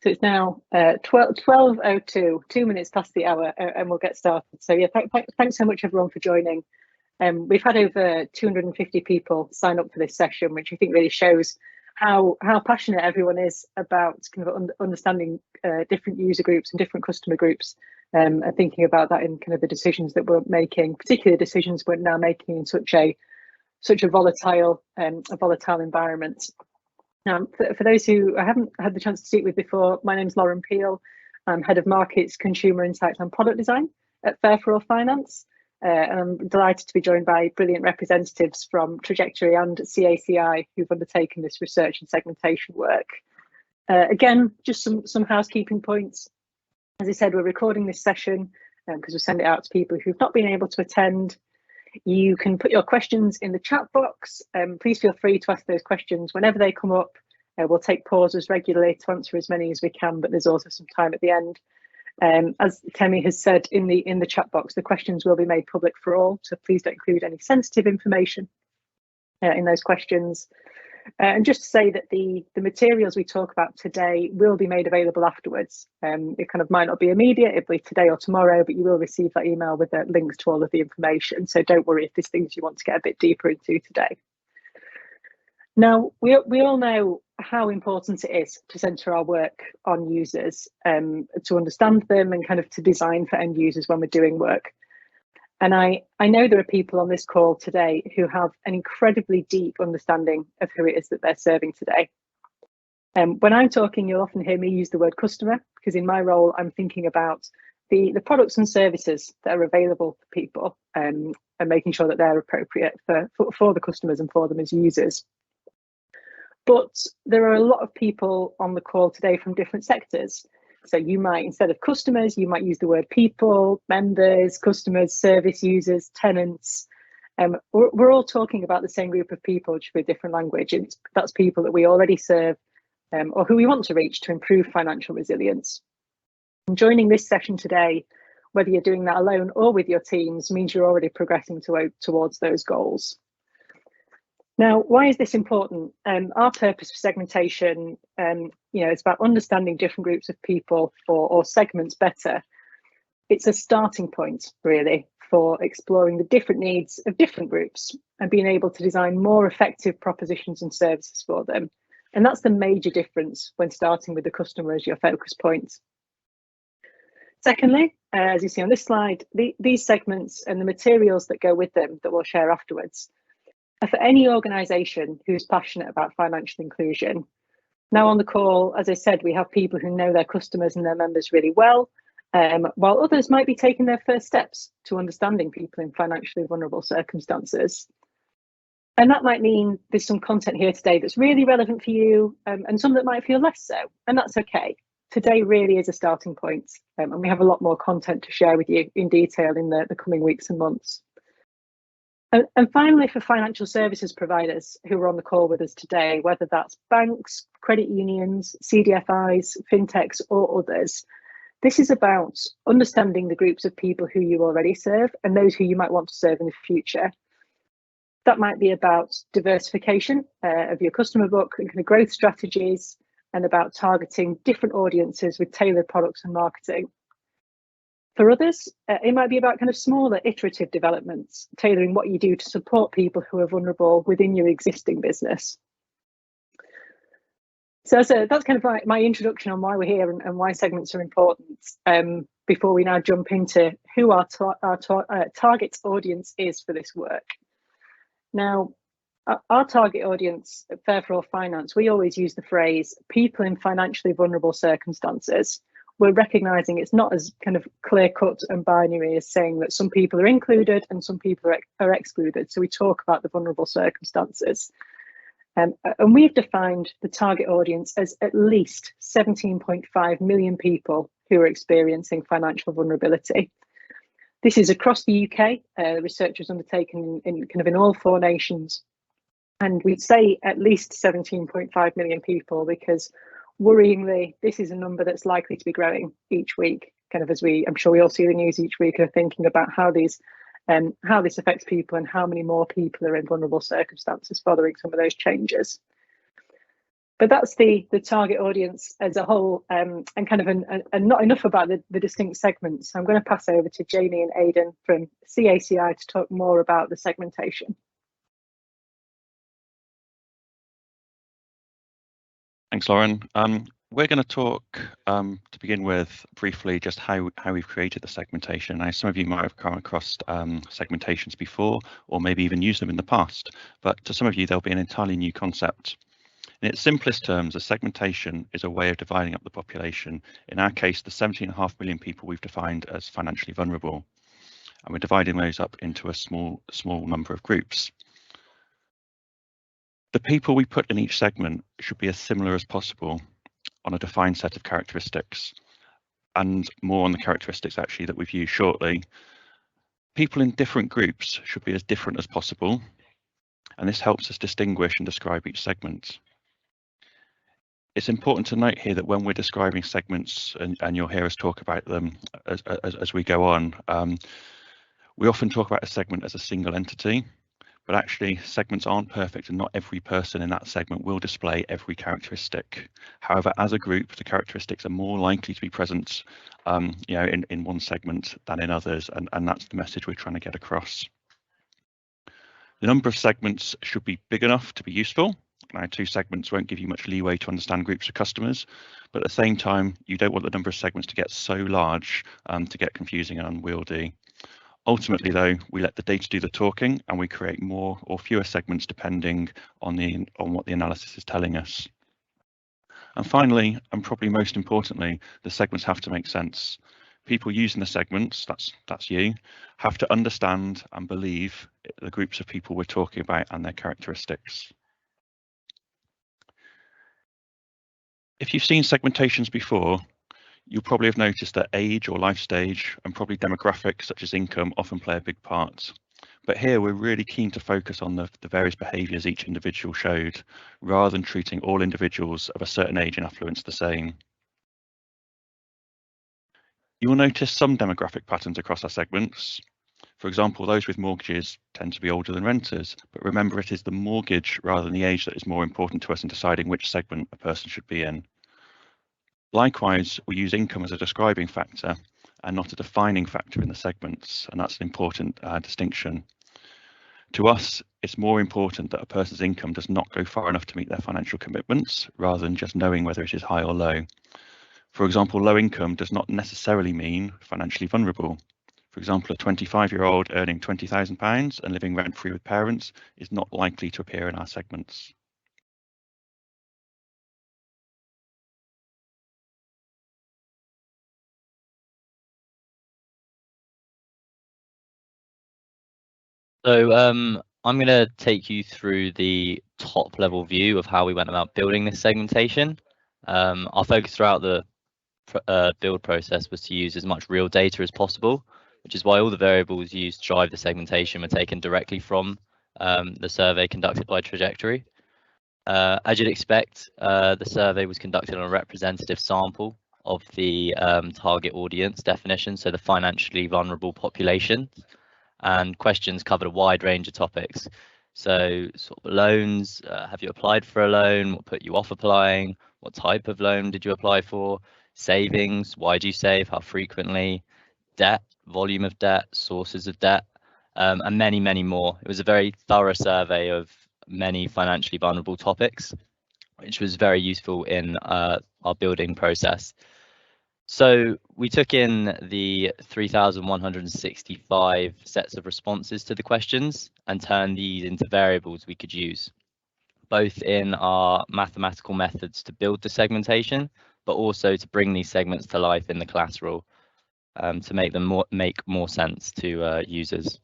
So it's now 12:02, 2 minutes past the hour, and we'll get started. So yeah, thanks so much everyone for joining. We've had over 250 people sign up for this session, which I think really shows how passionate everyone is about kind of understanding different user groups and different customer groups, and thinking about that in kind of the decisions that we're making, particularly the decisions we're now making in such a volatile environment. Now, for those who I haven't had the chance to speak with before, my name is Lauren Peel. I'm Head of Markets, Consumer Insights and Product Design at Fair4All Finance. And I'm delighted to be joined by brilliant representatives from Trajectory and CACI who've undertaken this research and segmentation work. Again, just some housekeeping points. As I said, we're recording this session because we send it out to people who've not been able to attend. You can put your questions in the chat box. Please feel free to ask those questions whenever they come up. We'll take pauses regularly to answer as many as we can, but there's also some time at the end. As Temi has said in the chat box, the questions will be made public for all, so please don't include any sensitive information in those questions. And just to say that the materials we talk about today will be made available afterwards. It kind of might not be immediate, it'll be today or tomorrow, but you will receive that email with the links to all of the information. So don't worry if there's things you want to get a bit deeper into today. Now, we all know how important it is to centre our work on users, to understand them and kind of to design for end users when we're doing work. And I know there are people on this call today who have an incredibly deep understanding of who it is that they're serving today. When I'm talking, you'll often hear me use the word customer, because in my role, I'm thinking about the products and services that are available for people, and making sure that they're appropriate for the customers and for them as users. But there are a lot of people on the call today from different sectors. So you might, instead of customers, you might use the word people, members, customers, service users, tenants. We're all talking about the same group of people, just with a different language. And that's people that we already serve, or who we want to reach to improve financial resilience. And joining this session today, whether you're doing that alone or with your teams, means you're already progressing towards those goals. Now, why is this important? Our purpose for segmentation, it's about understanding different groups of people or segments better. It's a starting point, really, for exploring the different needs of different groups and being able to design more effective propositions and services for them. And that's the major difference when starting with the customer as your focus point. Secondly, as you see on this slide, these segments and the materials that go with them that we'll share afterwards are for any organisation who's passionate about financial inclusion. Now on the call, as I said, we have people who know their customers and their members really well, while others might be taking their first steps to understanding people in financially vulnerable circumstances. And that might mean there's some content here today that's really relevant for you, and some that might feel less so, and that's okay. Today really is a starting point, and we have a lot more content to share with you in detail in the coming weeks and months. And finally, for financial services providers who are on the call with us today, whether that's banks, credit unions, CDFIs, fintechs, or others, this is about understanding the groups of people who you already serve and those who you might want to serve in the future. That might be about diversification of your customer book and kind of growth strategies, and about targeting different audiences with tailored products and marketing. For others, it might be about kind of smaller iterative developments, tailoring what you do to support people who are vulnerable within your existing business. So that's kind of my introduction on why we're here and why segments are important, before we now jump into who our target audience is for this work. Now, our target audience at Fair4All Finance, we always use the phrase people in financially vulnerable circumstances. We're recognising it's not as kind of clear cut and binary as saying that some people are included and some people are excluded. So we talk about the vulnerable circumstances. And we've defined the target audience as at least 17.5 million people who are experiencing financial vulnerability. This is across the UK. Research was undertaken in all 4 nations. And we'd say at least 17.5 million people because worryingly, this is a number that's likely to be growing each week, kind of as I'm sure we all see the news each week and are thinking about how this affects people and how many more people are in vulnerable circumstances following some of those changes. But that's the target audience as a whole, and kind of and not enough about the distinct segments. So I'm going to pass over to Jamie and Aidan from CACI to talk more about the segmentation. Thanks, Lauren. We're going to talk to begin with briefly just how we've created the segmentation. Now, some of you might have come across segmentations before, or maybe even used them in the past, but to some of you, they'll be an entirely new concept. In its simplest terms, a segmentation is a way of dividing up the population. In our case, the 17.5 million people we've defined as financially vulnerable, and we're dividing those up into a small number of groups. The people we put in each segment should be as similar as possible on a defined set of characteristics, and more on the characteristics actually that we've used shortly. People in different groups should be as different as possible, and this helps us distinguish and describe each segment. It's important to note here that when we're describing segments, and you'll hear us talk about them as we go on, we often talk about a segment as a single entity, but actually segments aren't perfect and not every person in that segment will display every characteristic. However, as a group, the characteristics are more likely to be present in one segment than in others, and that's the message we're trying to get across. The number of segments should be big enough to be useful. Now, 2 segments won't give you much leeway to understand groups of customers, but at the same time, you don't want the number of segments to get so large to get confusing and unwieldy. Ultimately, though, we let the data do the talking, and we create more or fewer segments depending on what the analysis is telling us. And finally, and probably most importantly, the segments have to make sense. People using the segments, that's you, have to understand and believe the groups of people we're talking about and their characteristics. If you've seen segmentations before, you'll probably have noticed that age or life stage and probably demographics such as income often play a big part. But here we're really keen to focus on the various behaviours each individual showed, rather than treating all individuals of a certain age and affluence the same. You will notice some demographic patterns across our segments. For example, those with mortgages tend to be older than renters, but remember it is the mortgage rather than the age that is more important to us in deciding which segment a person should be in. Likewise, we use income as a describing factor and not a defining factor in the segments, and that's an important distinction. To us, it's more important that a person's income does not go far enough to meet their financial commitments, rather than just knowing whether it is high or low. For example, low income does not necessarily mean financially vulnerable. For example, a 25-year-old earning £20,000 and living rent-free with parents is not likely to appear in our segments. So I'm going to take you through the top level view of how we went about building this segmentation. Our focus throughout the build process was to use as much real data as possible, which is why all the variables used to drive the segmentation were taken directly from the survey conducted by Trajectory. As you'd expect, the survey was conducted on a representative sample of the target audience definition, so the financially vulnerable population, and questions covered a wide range of topics. So sort of loans, have you applied for a loan? What put you off applying? What type of loan did you apply for? Savings, why do you save? How frequently? Debt, volume of debt, sources of debt, and many, many more. It was a very thorough survey of many financially vulnerable topics, which was very useful in our building process. So we took in the 3,165 sets of responses to the questions and turned these into variables we could use, both in our mathematical methods to build the segmentation, but also to bring these segments to life in the collateral to make them make more sense to users.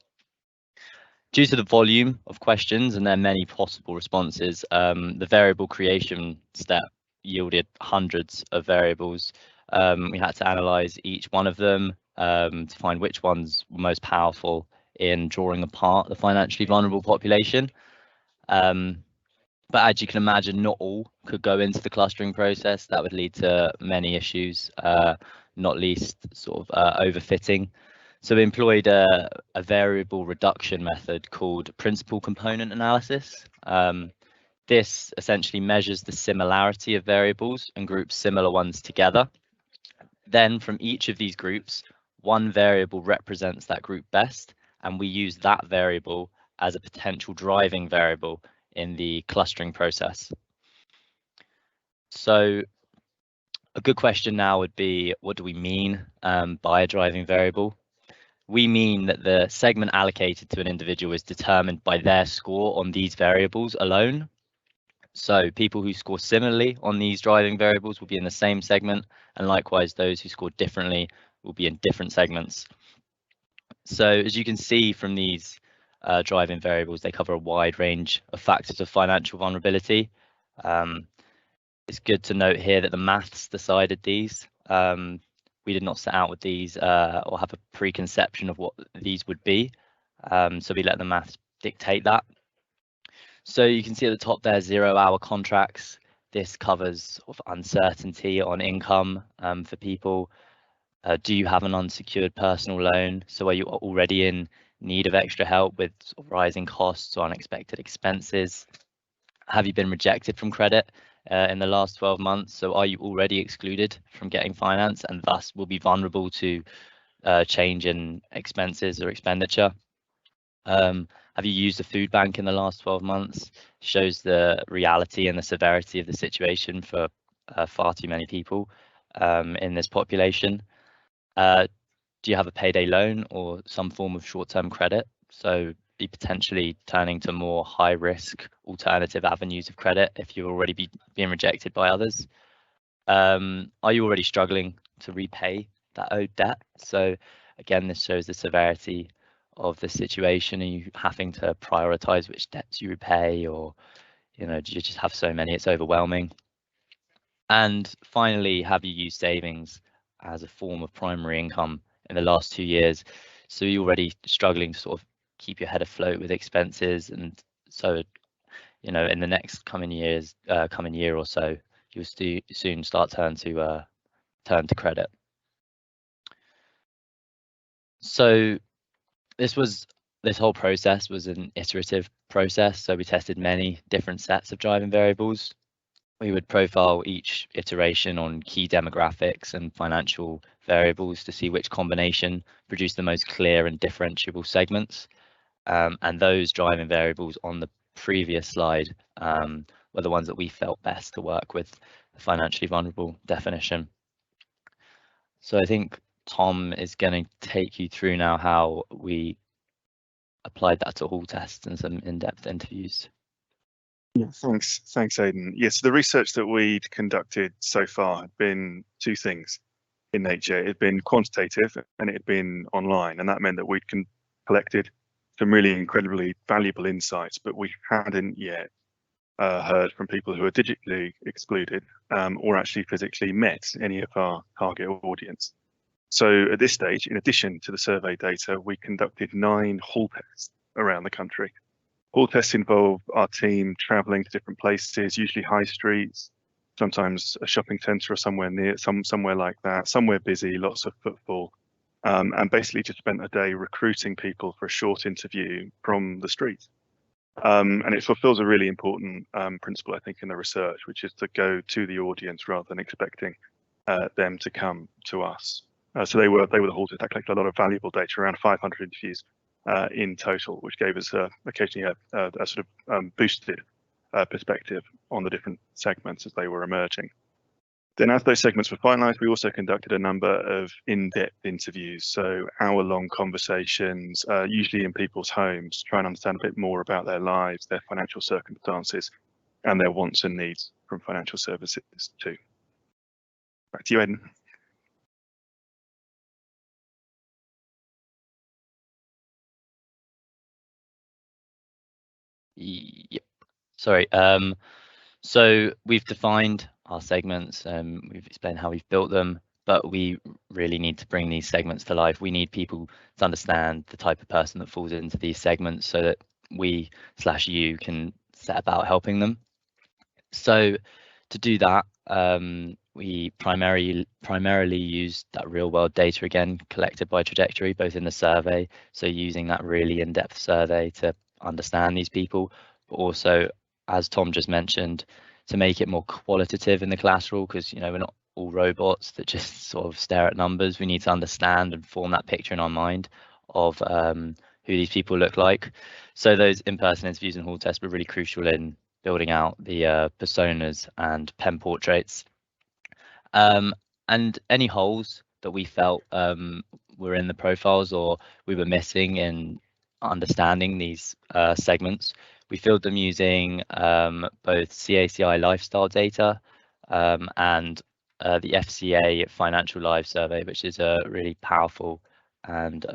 Due to the volume of questions and their many possible responses, the variable creation step yielded hundreds of variables. We had to analyze each one of them to find which ones were most powerful in drawing apart the financially vulnerable population. But as you can imagine, not all could go into the clustering process. That would lead to many issues, not least sort of overfitting. So we employed a variable reduction method called principal component analysis. this essentially measures the similarity of variables and groups similar ones together. Then from each of these groups, one variable represents that group best, and we use that variable as a potential driving variable in the clustering process. So a good question now would be, what do we mean by a driving variable? We mean that the segment allocated to an individual is determined by their score on these variables alone. So people who score similarly on these driving variables will be in the same segment, and likewise those who score differently will be in different segments. So as you can see from these driving variables, they cover a wide range of factors of financial vulnerability. It's good to note here that the maths decided these. We did not set out with these or have a preconception of what these would be. So we let the maths dictate that. So you can see at the top there, 0-hour contracts. This covers sort of uncertainty on income for people. Do you have an unsecured personal loan? So are you already in need of extra help with sort of rising costs or unexpected expenses? Have you been rejected from credit in the last 12 months? So are you already excluded from getting finance and thus will be vulnerable to change in expenses or expenditure? Have you used a food bank in the last 12 months? Shows the reality and the severity of the situation for far too many people in this population. Do you have a payday loan or some form of short-term credit? So be potentially turning to more high-risk alternative avenues of credit if you're already being rejected by others. Are you already struggling to repay that owed debt? So again, this shows the severity of the situation. Are you having to prioritize which debts you repay, or do you just have so many it's overwhelming? And finally, have you used savings as a form of primary income in the last 2 years? So you're already struggling to sort of keep your head afloat with expenses, and so in the next coming year or so, you'll soon start turn to credit. So this whole process was an iterative process. So we tested many different sets of driving variables. We would profile each iteration on key demographics and financial variables to see which combination produced the most clear and differentiable segments. And those driving variables on the previous slide were the ones that we felt best to work with the financially vulnerable definition. So I think Tom is going to take you through now how we applied that to all tests and some in-depth interviews. Yeah, thanks, Aidan. Yes, the research that we'd conducted so far had been two things in nature. It had been quantitative and it had been online, and that meant that we'd collected some really incredibly valuable insights, but we hadn't yet heard from people who are digitally excluded or actually physically met any of our target audience. So at this stage, in addition to the survey data, we conducted 9 hall tests around the country. Hall tests involve our team traveling to different places, usually high streets, sometimes a shopping centre or somewhere like that, somewhere busy, lots of footfall, and basically just spent a day recruiting people for a short interview from the street. And it fulfills a really important principle, I think, in the research, which is to go to the audience rather than expecting them to come to us. So they were the hall tests that collected a lot of valuable data, around 500 interviews in total, which gave us occasionally a sort of boosted perspective on the different segments as they were emerging. Then as those segments were finalised, we also conducted a number of in-depth interviews, so hour-long conversations, usually in people's homes, trying to understand a bit more about their lives, their financial circumstances, and their wants and needs from financial services too. Back to you, Aidan. Yep. Sorry. So we've defined our segments, we've explained how we've built them, but we really need to bring these segments to life. We need people to understand the type of person that falls into these segments so that we/you can set about helping them. So to do that, we primarily used that real world data again collected by Trajectory, both in the survey, so using that really in-depth survey to understand these people, but also as Tom just mentioned, to make it more qualitative in the collateral, because we're not all robots that just sort of stare at numbers. We need to understand and form that picture in our mind of who these people look like. So those in-person interviews and hall tests were really crucial in building out the personas and pen portraits. And any holes that we felt were in the profiles or we were missing in understanding these segments, we filled them using both CACI lifestyle data and the FCA Financial Live survey, which is a really powerful and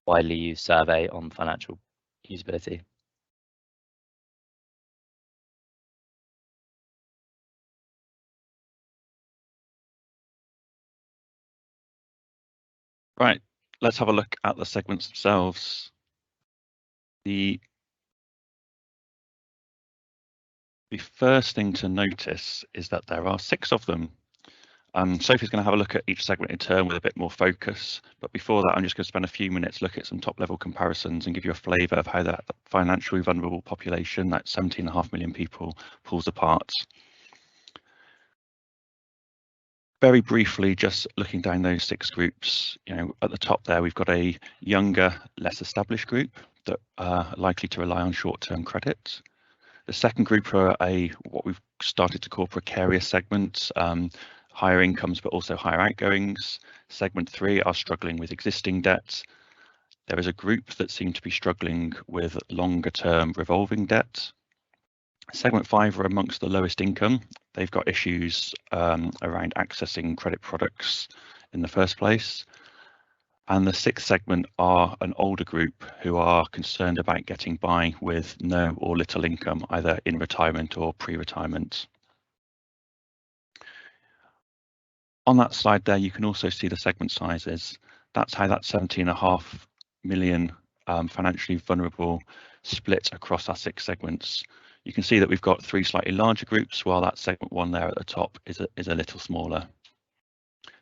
widely used survey on financial usability. Right, let's have a look at the segments themselves. The first thing to notice is that there are 6 of them. Sophie's going to have a look at each segment in turn with a bit more focus, but before that I'm just going to spend a few minutes looking at some top level comparisons and give you a flavour of how that financially vulnerable population, that 17.5 million people, pulls apart. Very briefly, just looking down those 6 groups, at the top there we've got a younger, less established group that are likely to rely on short-term credit. The second group are what we've started to call precarious segments, higher incomes but also higher outgoings. Segment 3 are struggling with existing debt. There is a group that seem to be struggling with longer term revolving debt. Segment 5 are amongst the lowest income. They've got issues around accessing credit products in the first place. And the 6th segment are an older group who are concerned about getting by with no or little income, either in retirement or pre-retirement. On that slide there, you can also see the segment sizes. That's how that 17.5 million financially vulnerable split across our 6 segments. You can see that we've got 3 slightly larger groups, while that segment 1 there at the top is a little smaller.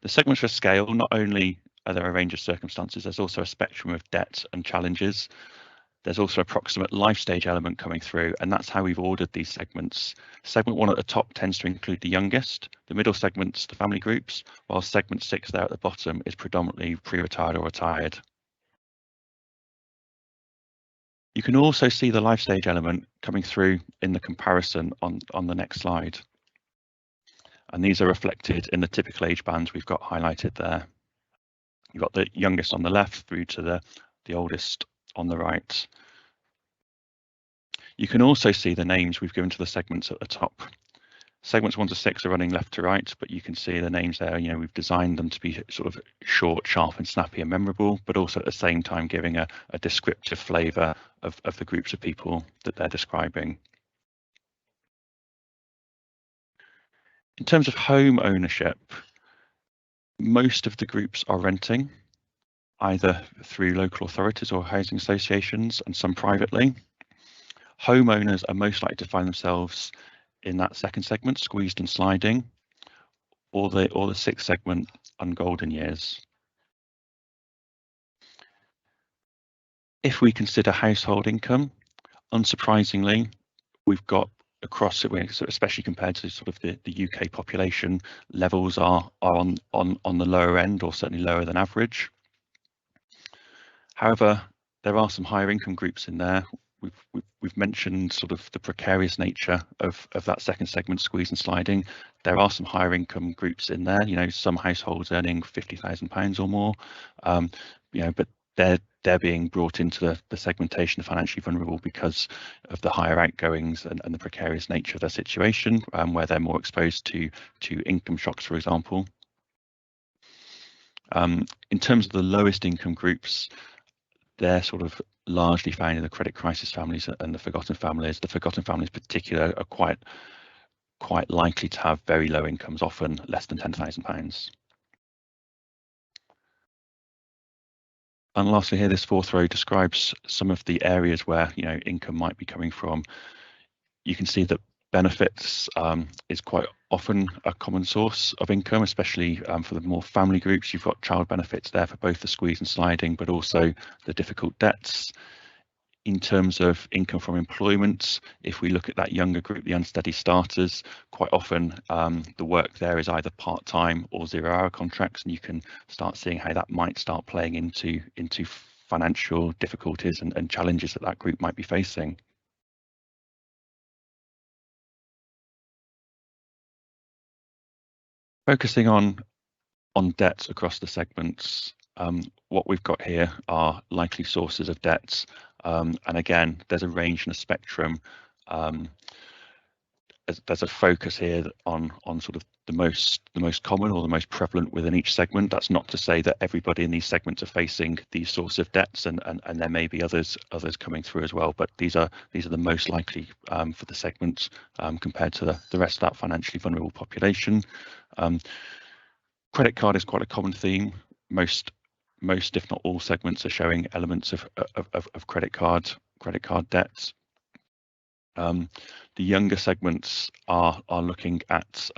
The segments for scale, not only are there a range of circumstances, there's also a spectrum of debt and challenges. There's also approximate life stage element coming through, and that's how we've ordered these segments. Segment 1 at the top tends to include the youngest, the middle segments, the family groups, while segment 6 there at the bottom is predominantly pre-retired or retired. You can also see the life stage element coming through in the comparison on the next slide. And these are reflected in the typical age bands we've got highlighted there. You've got the youngest on the left through to the oldest on the right. You can also see the names we've given to the segments at the top. Segments 1 to 6 are running left to right, but you can see the names there. We've designed them to be sort of short, sharp and snappy and memorable, but also at the same time giving a descriptive flavour of the groups of people that they're describing. In terms of home ownership, most of the groups are renting, either through local authorities or housing associations, and some privately. Homeowners are most likely to find themselves in that 2nd segment, squeezed and sliding, or the 6th segment, on golden years. If we consider household income, unsurprisingly, we've got across it, especially compared to sort of the UK population, levels are on the lower end, or certainly lower than average. However, there are some higher income groups in there. We've mentioned sort of the precarious nature of that 2nd segment, squeeze and sliding. There are some higher income groups in there, some households earning £50,000 or more, but they're being brought into the segmentation of financially vulnerable because of the higher outgoings and the precarious nature of their situation, where they're more exposed to income shocks, for example. In terms of the lowest income groups, they're sort of largely found in the credit crisis families and the forgotten families. The forgotten families in particular are quite likely to have very low incomes, often less than £10,000. And lastly here, this 4th row describes some of the areas where income might be coming from. You can see that benefits is quite often a common source of income, especially for the more family groups. You've got child benefits there for both the squeeze and sliding, but also the difficult debts. In terms of income from employment, if we look at that younger group, the unsteady starters, quite often the work there is either part-time or 0-hour contracts, and you can start seeing how that might start playing into financial difficulties and challenges that group might be facing. Focusing on debts across the segments, what we've got here are likely sources of debts, and again, there's a range and a spectrum. There's a focus here on sort of the most common or the most prevalent within each segment. That's not to say that everybody in these segments are facing these sorts of debts, and there may be others coming through as well. But these are the most likely for the segments compared to the rest of that financially vulnerable population. Credit card is quite a common theme. Most, if not all, segments are showing elements of credit card debts. The younger segments are looking at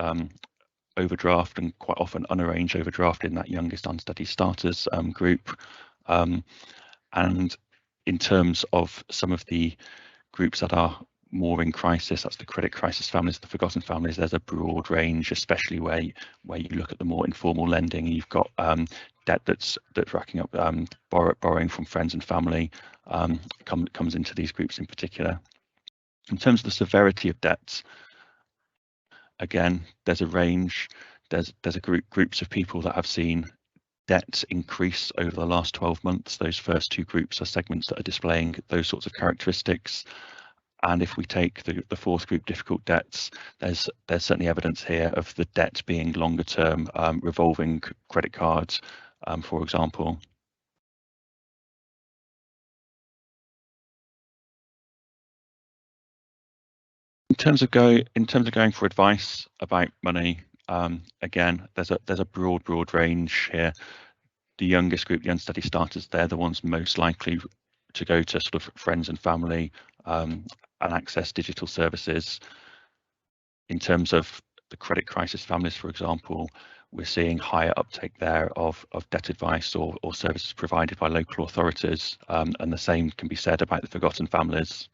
overdraft, and quite often unarranged overdraft in that youngest unsteady starters group. And in terms of some of the groups that are more in crisis, that's the credit crisis families, the forgotten families. There's a broad range, especially where you look at the more informal lending. You've got debt that's racking up, borrowing from friends and family comes into these groups in particular. In terms of the severity of debts, again, there's a range. There's groups of people that have seen debts increase over the last 12 months. Those first two groups are segments that are displaying those sorts of characteristics. And if we take the fourth group, difficult debts, there's certainly evidence here of the debt being longer term, revolving credit cards, for example. In terms of going for advice about money, again, there's a broad range here. The youngest group, the unsteady starters, they're the ones most likely to go to sort of friends and family and access digital services. In terms of the credit crisis families, for example, we're seeing higher uptake there of debt advice or services provided by local authorities, and the same can be said about the forgotten families.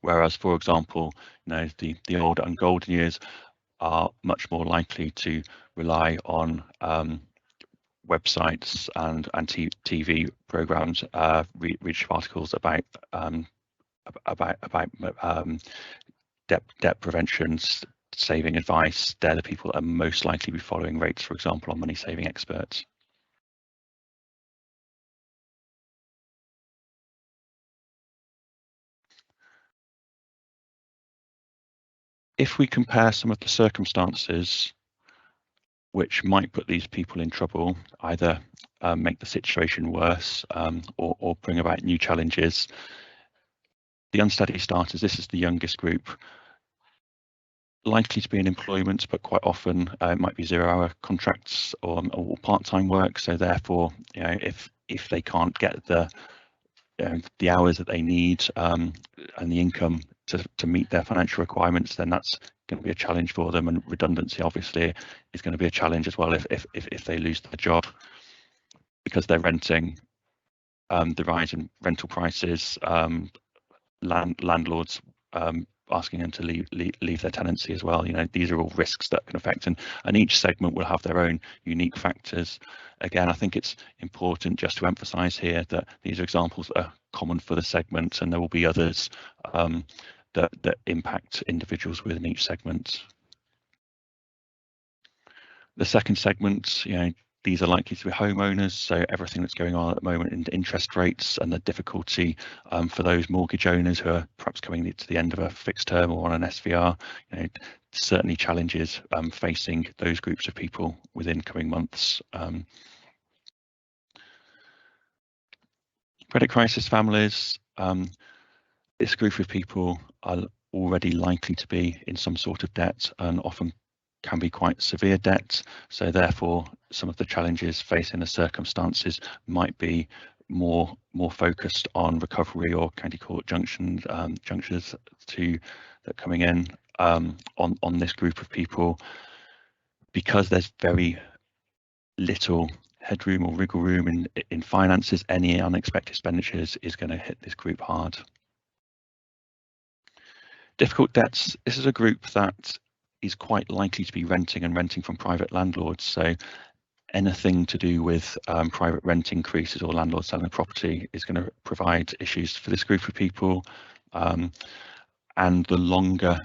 Whereas, for example, the older and golden years are much more likely to rely on websites and TV programs, read articles about debt prevention, saving advice. They're the people that are most likely to be following rates, for example, on money saving experts. If we compare some of the circumstances which might put these people in trouble, either make the situation worse or bring about new challenges, the unsteady starters, this is the youngest group, likely to be in employment, but quite often it might be 0-hour contracts or part-time work. So therefore, if they can't get the hours that they need and the income to meet their financial requirements, then that's going to be a challenge for them. And redundancy obviously is going to be a challenge as well if they lose their job, because they're renting. The rise in rental prices, landlords asking them to leave their tenancy as well. These are all risks that can affect, and each segment will have their own unique factors. Again, I think it's important just to emphasize here that these are examples that are common for the segment, and there will be others that impact individuals within each segment. The second segment, these are likely to be homeowners, so everything that's going on at the moment in interest rates and the difficulty for those mortgage owners who are perhaps coming to the end of a fixed term or on an SVR, certainly challenges facing those groups of people within coming months. Credit crisis families, this group of people are already likely to be in some sort of debt, and often can be quite severe debt. So therefore, some of the challenges facing the circumstances might be more focused on recovery or county court junctures that coming in on this group of people, because there's very little headroom or wriggle room in finances, any unexpected expenditures is going to hit this group hard. Difficult debts. This is a group that is quite likely to be renting and renting from private landlords. So anything to do with private rent increases or landlords selling a property is going to provide issues for this group of people. And the longer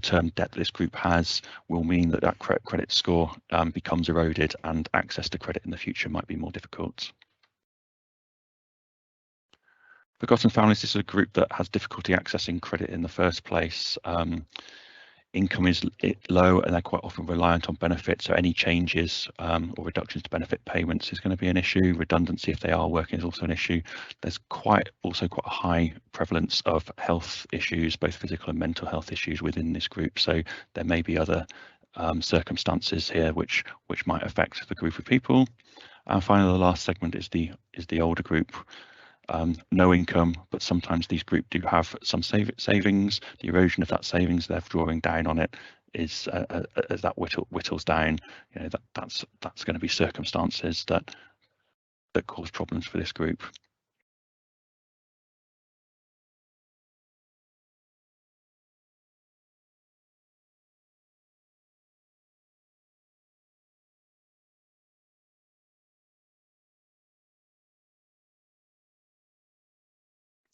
term debt that this group has will mean that that credit score becomes eroded, and access to credit in the future might be more difficult. Forgotten families, this is a group that has difficulty accessing credit in the first place. Income is low and they're quite often reliant on benefits, so any changes or reductions to benefit payments is going to be an issue. Redundancy, if they are working, is also an issue. There's also quite a high prevalence of health issues, both physical and mental health issues within this group, so there may be other circumstances here which might affect the group of people. And finally, the last segment is the older group. No income, but sometimes these groups do have some savings. The erosion of that savings, they're drawing down on it, is as that whittles down. You know, that's going to be circumstances that cause problems for this group.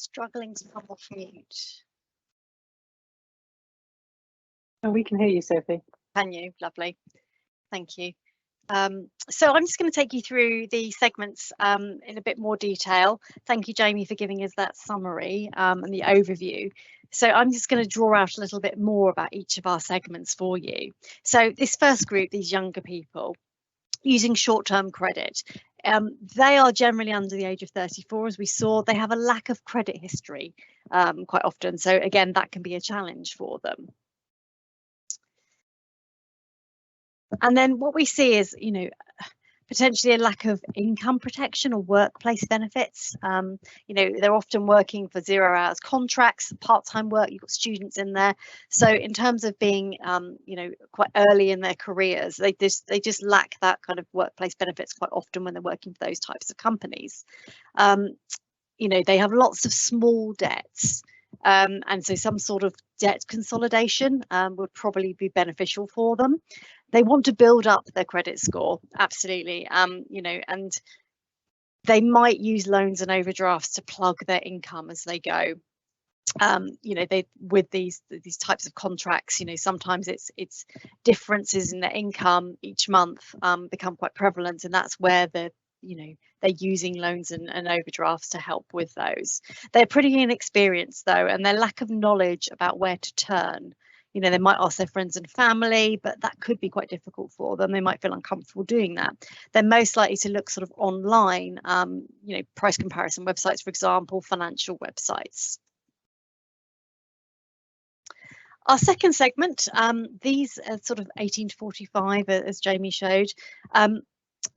Struggling to come off mute. Oh, we can hear you, Sophie. Can you? Lovely. Thank you. So I'm just going to take you through the segments in a bit more detail. Thank you, Jamie, for giving us that summary and the overview. So I'm just going to draw out a little bit more about each of our segments for you. So this first group, these younger people using short-term credit, they are generally under the age of 34, as we saw. They have a lack of credit history quite often. So again, that can be a challenge for them. And then what we see is, you know, potentially a lack of income protection or workplace benefits. You know, they're often working for 0 hours contracts, part-time work. You've got students in there. So in terms of being, you know, quite early in their careers, they just lack that kind of workplace benefits quite often when they're working for those types of companies. You know, they have lots of small debts. And so some sort of debt consolidation would probably be beneficial for them. They want to build up their credit score, absolutely. You know, and they might use loans and overdrafts to plug their income as they go. You know, with these types of contracts, you know, sometimes it's differences in their income each month become quite prevalent, and that's where they're using loans and overdrafts to help with those. They're pretty inexperienced though, and their lack of knowledge about where to turn. You know, they might ask their friends and family, but that could be quite difficult for them. They might feel uncomfortable doing that. They're most likely to look sort of online, you know, price comparison websites, for example, financial websites. Our second segment, these are sort of 18 to 45, as Jamie showed.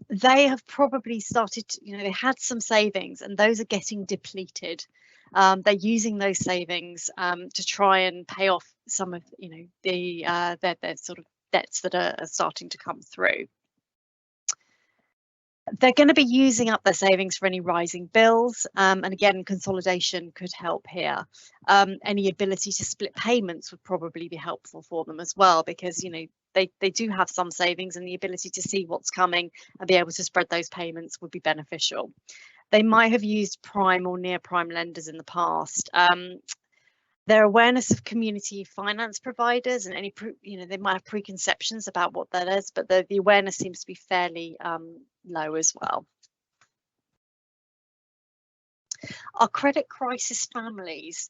They have probably started, you know, they had some savings and those are getting depleted. They're using those savings to try and pay off some of, you know, their sort of debts that are starting to come through. They're going to be using up their savings for any rising bills, and again, consolidation could help here. Any ability to split payments would probably be helpful for them as well, because, you know, they do have some savings, and the ability to see what's coming and be able to spread those payments would be beneficial. They might have used prime or near prime lenders in the past. Their awareness of community finance providers and any, you know, they might have preconceptions about what that is, but the awareness seems to be fairly low as well. Our credit crisis families,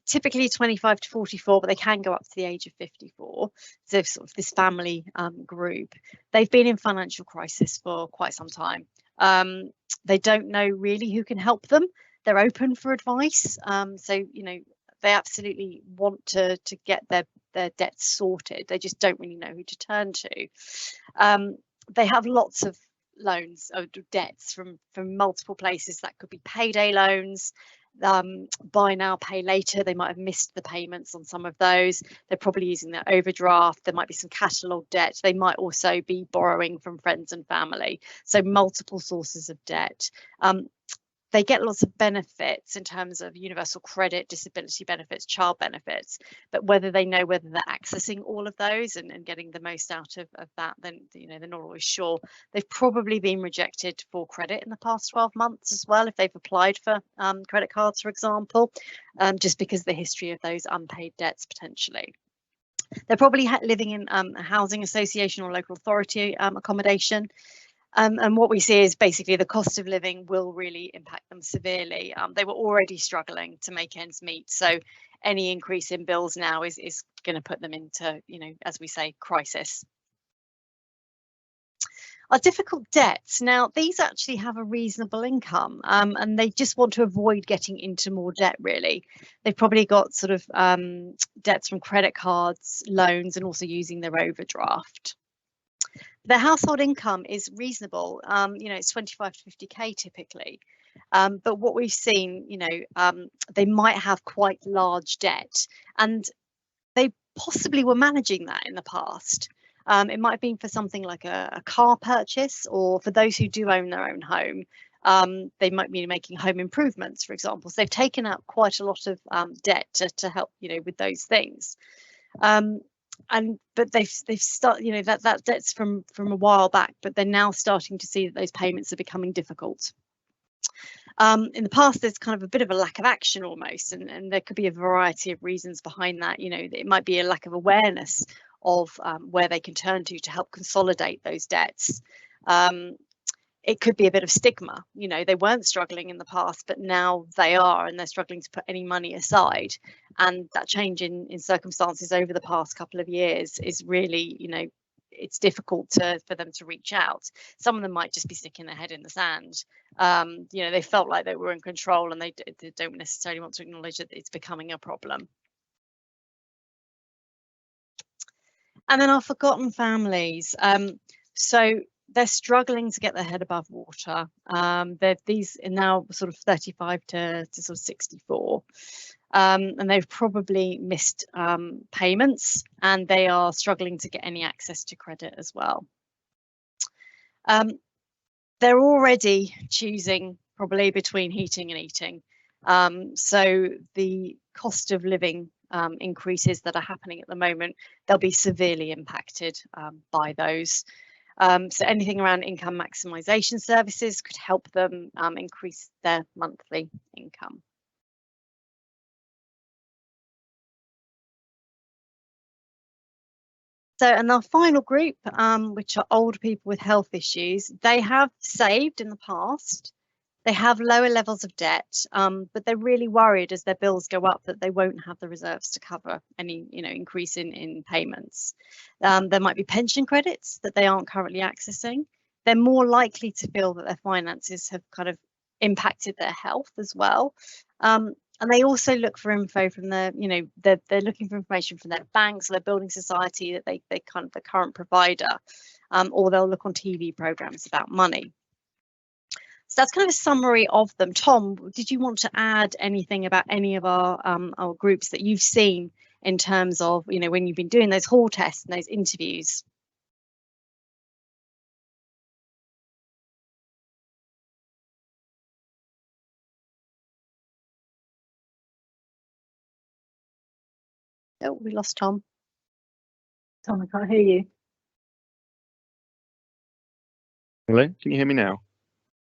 typically 25 to 44, but they can go up to the age of 54. So sort of this family group, they've been in financial crisis for quite some time. They don't know really who can help them. They're open for advice. So, you know, they absolutely want to get their debts sorted. They just don't really know who to turn to. They have lots of loans or debts from multiple places. That could be payday loans. buy now, pay later. They might have missed the payments on some of those. They're probably using their overdraft. There might be some catalogue debt. They might also be borrowing from friends and family. So multiple sources of debt. They get lots of benefits in terms of universal credit, disability benefits, child benefits, but whether they know whether they're accessing all of those and getting the most out of that, then they're not always sure. They've probably been rejected for credit in the past 12 months as well, if they've applied for credit cards, for example, just because of the history of those unpaid debts potentially. They're probably living in a housing association or local authority accommodation. And what we see is basically the cost of living will really impact them severely. They were already struggling to make ends meet. So any increase in bills now is going to put them into, as we say, crisis. Our difficult debts. Now, these actually have a reasonable income and they just want to avoid getting into more debt, really. They've probably got sort of debts from credit cards, loans, and also using their overdraft. Their household income is reasonable, it's 25 to 50k typically, but what we've seen, they might have quite large debt, and they possibly were managing that in the past. It might have been for something like a car purchase, or for those who do own their own home, they might be making home improvements, for example. So they've taken out quite a lot of debt to help, with those things. But they've started, that debt's from a while back, but they're now starting to see that those payments are becoming difficult. In the past, there's kind of a bit of a lack of action almost, and there could be a variety of reasons behind that. It might be a lack of awareness of where they can turn to help consolidate those debts. It could be a bit of stigma. They weren't struggling in the past, but now they are, and they're struggling to put any money aside. And that change in circumstances over the past couple of years is really, it's difficult for them to reach out. Some of them might just be sticking their head in the sand. They felt like they were in control, and they don't necessarily want to acknowledge that it's becoming a problem. And then our forgotten families. So they're struggling to get their head above water. These are now sort of 35 to sort of 64. And they've probably missed payments, and they are struggling to get any access to credit as well. They're already choosing probably between heating and eating. So the cost of living increases that are happening at the moment, they'll be severely impacted by those. So anything around income maximisation services could help them increase their monthly income. So, and our final group, which are older people with health issues, they have saved in the past. They have lower levels of debt, but they're really worried as their bills go up that they won't have the reserves to cover any, increase in payments. There might be pension credits that they aren't currently accessing. They're more likely to feel that their finances have kind of impacted their health as well. And they also look for info from they're looking for information from their banks or their building society that they kind of the current provider, or they'll look on TV programs about money. So that's kind of a summary of them. Tom, did you want to add anything about any of our groups that you've seen in terms of, when you've been doing those hall tests and those interviews? Oh, we lost Tom. Tom, I can't hear you. Hello, can you hear me now?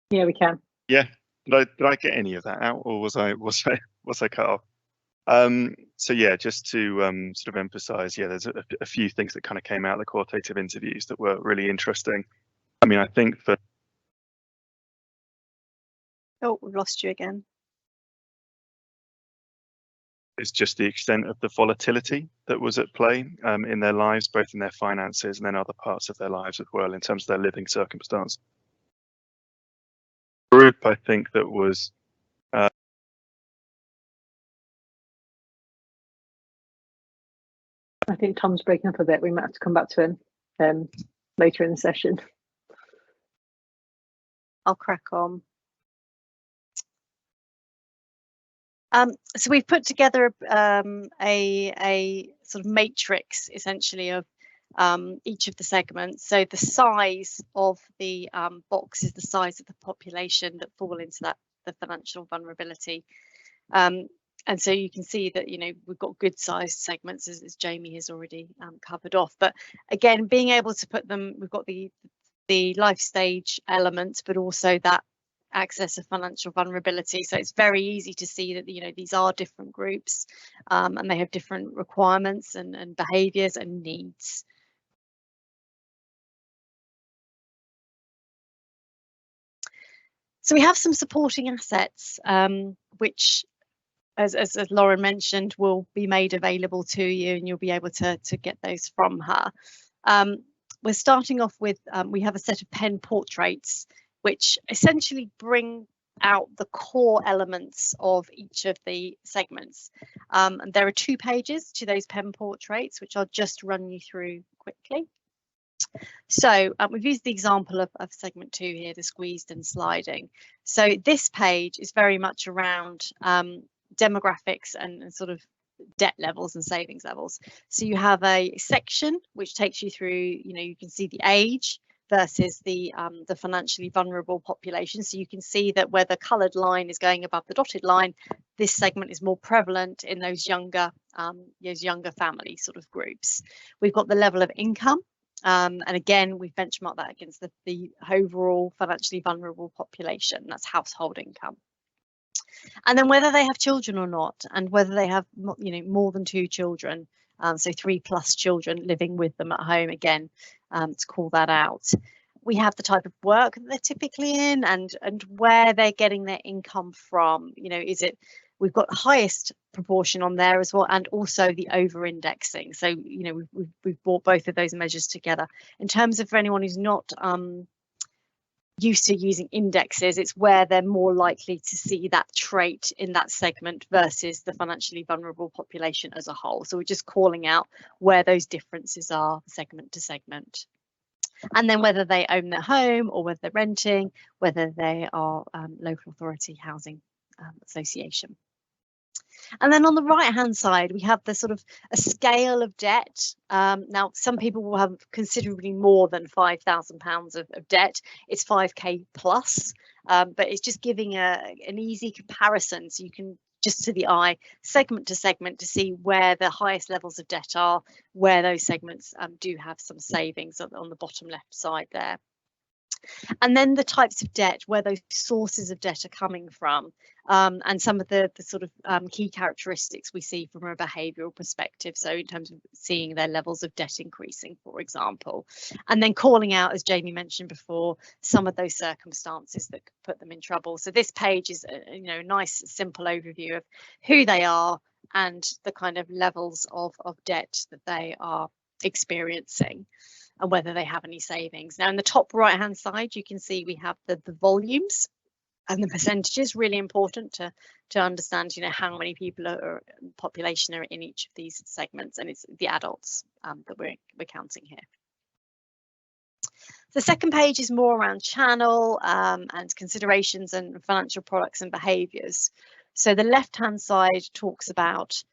Yeah, we can. Yeah. Did I get any of that out, or was I cut off? So yeah, just to sort of emphasize, there's a few things that kind of came out of the qualitative interviews that were really interesting. I mean, I think for Oh, we've lost you again. it's just the extent of the volatility that was at play in their lives, both in their finances and then other parts of their lives as well, in terms of their living circumstance. Group, I think, that was I think Tom's breaking up a bit. We might have to come back to him later in the session. I'll crack on. So we've put together a sort of matrix essentially of each of the segments. So the size of the box is the size of the population that fall into the financial vulnerability. And so you can see that, you know, we've got good sized segments as Jamie has already covered off. But again, being able to put them, we've got the life stage element, but also that access of financial vulnerability. So it's very easy to see that, you know, these are different groups and they have different requirements and behaviours and needs. So we have some supporting assets, which, as Lauren mentioned, will be made available to you, and you'll be able to get those from her. We're starting off with, we have a set of pen portraits, which essentially bring out the core elements of each of the segments. And there are 2 pages to those pen portraits, which I'll just run you through quickly. So we've used the example of segment 2 here, the squeezed and sliding. So this page is very much around demographics and sort of debt levels and savings levels. So you have a section which takes you through, you know, you can see the age versus the financially vulnerable population. So you can see that where the coloured line is going above the dotted line, this segment is more prevalent in those younger family sort of groups. We've got the level of income. And again, we've benchmarked that against the overall financially vulnerable population. That's household income. And then whether they have children or not, and whether they have, you know, more than 2 children, so 3+ children living with them at home, again, to call that out. We have the type of work that they're typically in and where they're getting their income from. You know, is it, we've got the highest proportion on there as well, and also the over indexing. So, you know, we've brought both of those measures together. In terms of for anyone who's not used to using indexes, it's where they're more likely to see that trait in that segment versus the financially vulnerable population as a whole. So we're just calling out where those differences are segment to segment. And then whether they own their home or whether they're renting, whether they are local authority housing association. And then on the right hand side, we have the sort of a scale of debt. Now, some people will have considerably more than £5,000 of debt. It's 5k plus, but it's just giving an easy comparison. So you can just to the eye, segment to segment, to see where the highest levels of debt are, where those segments do have some savings on the bottom left side there. And then the types of debt, where those sources of debt are coming from, and some of the sort of key characteristics we see from a behavioural perspective. So in terms of seeing their levels of debt increasing, for example, and then calling out, as Jamie mentioned before, some of those circumstances that could put them in trouble. So this page is a, you know, nice simple overview of who they are and the kind of levels of debt that they are experiencing, and whether they have any savings. Now in the top right hand side, you can see we have the volumes and the percentages. Really important to understand, you know, how many people are population are in each of these segments, and it's the adults that we're counting here. The second page is more around channel and considerations and financial products and behaviours. So the left hand side talks about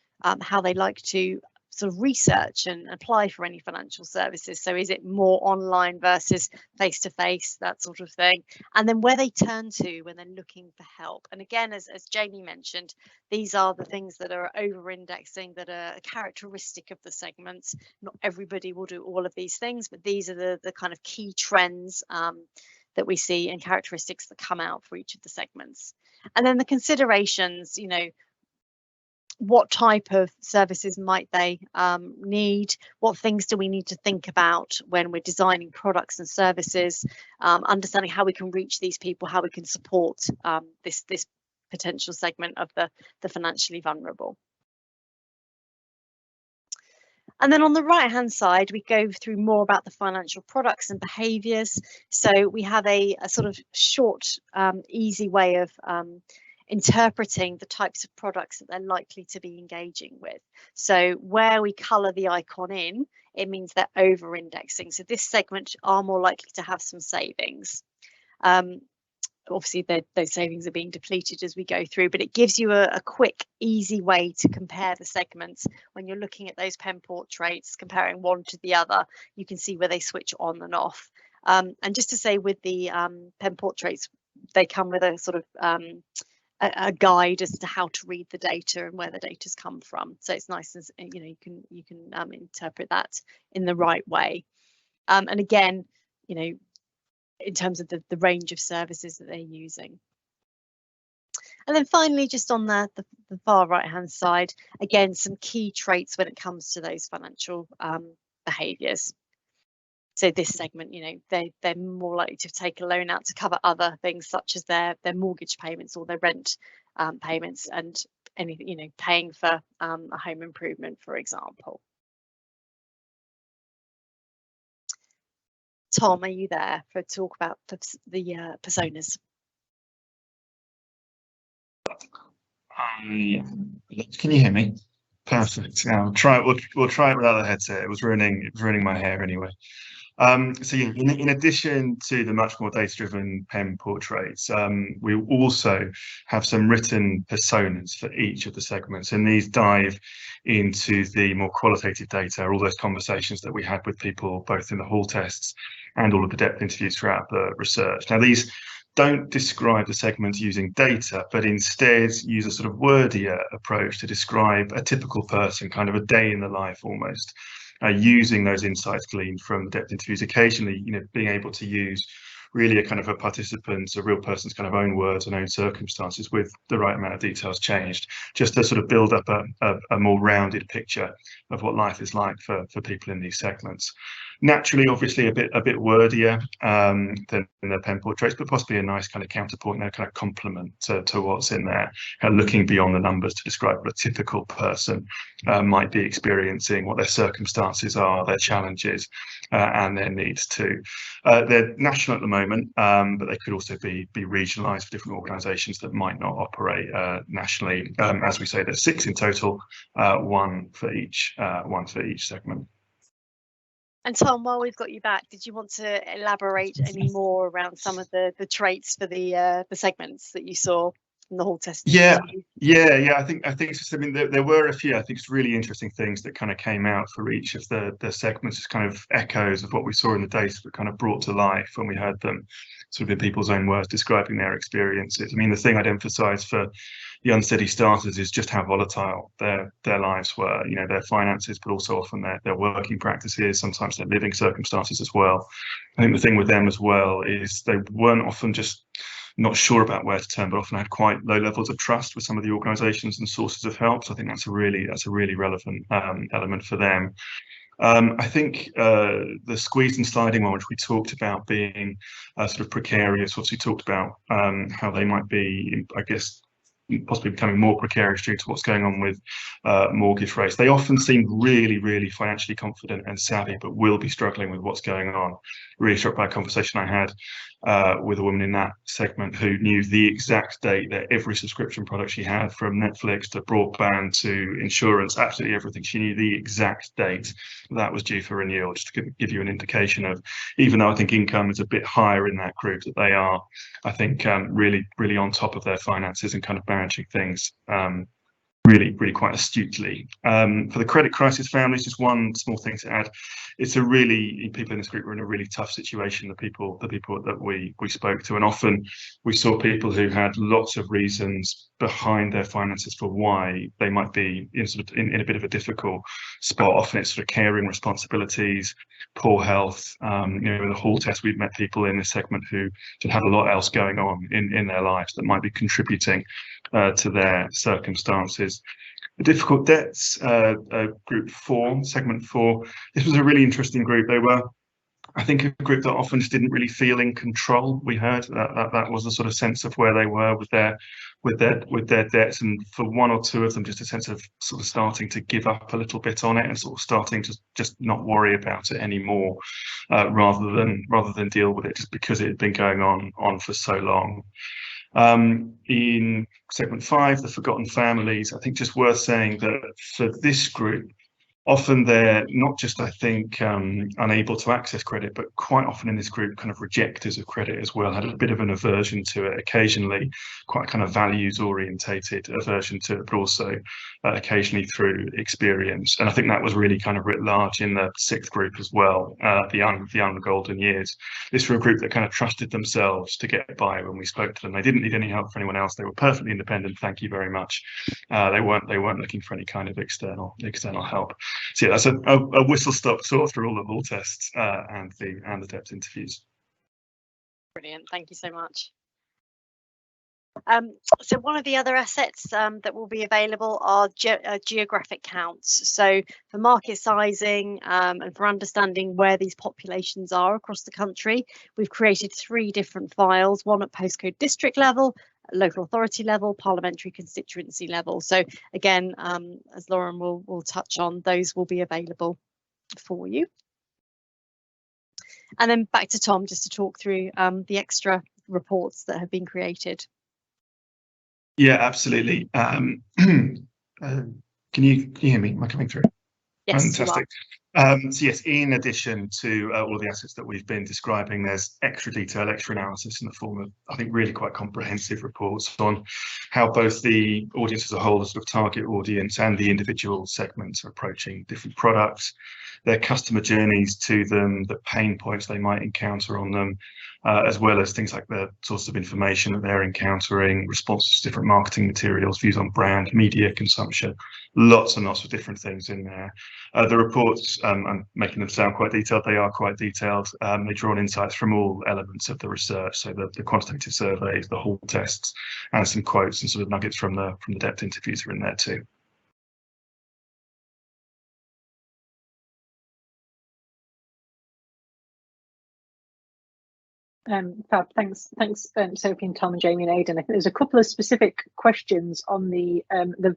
how they like to sort of research and apply for any financial services. So is it more online versus face-to-face, that sort of thing, and then where they turn to when they're looking for help. And again, as Jamie mentioned, these are the things that are over-indexing, that are a characteristic of the segments. Not everybody will do all of these things, but these are the kind of key trends that we see and characteristics that come out for each of the segments. And then the considerations, you know, what type of services might they need? What things do we need to think about when we're designing products and services? Understanding how we can reach these people, how we can support this potential segment of the financially vulnerable. And then on the right hand side, we go through more about the financial products and behaviours. So we have a sort of short, easy way of interpreting the types of products that they're likely to be engaging with. So where we colour the icon in, it means they're over indexing. So this segment are more likely to have some savings. obviously those savings are being depleted as we go through, but it gives you a quick, easy way to compare the segments. When you're looking at those pen portraits, comparing one to the other, you can see where they switch on and off. And just to say, with the pen portraits, they come with a sort of a guide as to how to read the data and where the data's come from. So it's nice, as you know, you can interpret that in the right way. And again, you know, in terms of the range of services that they're using. And then finally, just on the far right hand side, again, some key traits when it comes to those financial behaviours. So this segment, you know, they're more likely to take a loan out to cover other things such as their mortgage payments or their rent payments, and anything, you know, paying for a home improvement, for example. Tom, are you there for talk about the personas? Can you hear me? Perfect. Yeah, we'll try it without the headset. It was ruining my hair anyway. So yeah, in addition to the much more data-driven pen portraits, we also have some written personas for each of the segments, and these dive into the more qualitative data, all those conversations that we had with people both in the hall tests and all of the depth interviews throughout the research. Now, these don't describe the segments using data, but instead use a sort of wordier approach to describe a typical person, kind of a day in the life almost. Using those insights gleaned from the depth interviews, occasionally, you know, being able to use really a kind of a participant's, a real person's kind of own words and own circumstances with the right amount of details changed, just to sort of build up a more rounded picture of what life is like for people in these segments. Naturally, obviously, a bit wordier than their pen portraits, but possibly a nice kind of counterpoint, a kind of complement to what's in there, kind of looking beyond the numbers to describe what a typical person might be experiencing, what their circumstances are, their challenges, and their needs too. They're national at the moment, but they could also be regionalised for different organisations that might not operate nationally. As we say, there's 6 in total, one for each segment. And Tom, while we've got you back, did you want to elaborate any more around some of the traits for the segments that you saw in the hall testing? Yeah. I think I mean there were a few. I think it's really interesting things that kind of came out for each of the segments, just kind of echoes of what we saw in the data, but kind of brought to life when we heard them, sort of in people's own words, describing their experiences. I mean, the thing I'd emphasise for the unsteady starters is just how volatile their lives were, you know, their finances, but also often their working practices, sometimes their living circumstances as well. I think the thing with them as well is they weren't often just not sure about where to turn, but often had quite low levels of trust with some of the organisations and sources of help. So I think that's a really relevant element for them. I think the squeezed and sliding one, which we talked about being sort of precarious, obviously talked about how they might be, I guess, possibly becoming more precarious due to what's going on with mortgage rates. They often seem really financially confident and savvy, but will be struggling with what's going on. Really struck by a conversation I had with a woman in that segment who knew the exact date that every subscription product she had, from Netflix to broadband to insurance, absolutely everything. She knew the exact date that was due for renewal, just to give you an indication of, even though I think income is a bit higher in that group, that they are, I think, really on top of their finances and kind of managing things really quite astutely. For the credit crisis families, just one small thing to add. It's people in this group were in a really tough situation, the people that we spoke to, and often we saw people who had lots of reasons behind their finances for why they might be in a bit of a difficult spot. Often it's sort of caring responsibilities, poor health. You know, in the hall test, we've met people in this segment who had a lot else going on in their lives that might be contributing to their circumstances. The difficult debts, group 4, segment 4. This was a really interesting group. They were, I think, a group that often just didn't really feel in control. We heard that was the sort of sense of where they were with their debts, and for one or two of them, just a sense of sort of starting to give up a little bit on it and sort of starting to just not worry about it anymore, rather than deal with it, just because it had been going on for so long. In segment 5, the forgotten families, I think just worth saying that for this group, often they're not just, I think, unable to access credit, but quite often in this group kind of rejectors of credit as well, had a bit of an aversion to it, occasionally quite kind of values orientated aversion to it, but also occasionally through experience. And I think that was really kind of writ large in the sixth group as well, the young golden years. This were a group that kind of trusted themselves to get by when we spoke to them. They didn't need any help from anyone else. They were perfectly independent. Thank you very much. They weren't looking for any kind of external help. So yeah, that's a whistle-stop tour through all the law tests and the depth interviews. Brilliant, thank you so much. So one of the other assets that will be available are geographic counts. So for market sizing and for understanding where these populations are across the country, we've created 3 different files, one at postcode district level, local authority level, parliamentary constituency level. So again, as Lauren will touch on, those will be available for you. And then back to Tom just to talk through the extra reports that have been created. Yeah, absolutely. Can you hear me? Am I coming through? Yes, fantastic. So yes, in addition to all of the assets that we've been describing, there's extra detail, extra analysis in the form of, I think, really quite comprehensive reports on how both the audience as a whole, the sort of target audience, and the individual segments are approaching different products, their customer journeys to them, the pain points they might encounter on them, as well as things like the sources of information that they're encountering, responses to different marketing materials, views on brand, media consumption, lots and lots of different things in there. The reports, I'm making them sound quite detailed, they are quite detailed. They draw on insights from all elements of the research, so the quantitative surveys, the Hall tests, and some quotes and sort of nuggets from the depth interviews are in there too. Fab, thanks, Sophie and Tom and Jamie and Aidan. I think there's a couple of specific questions on the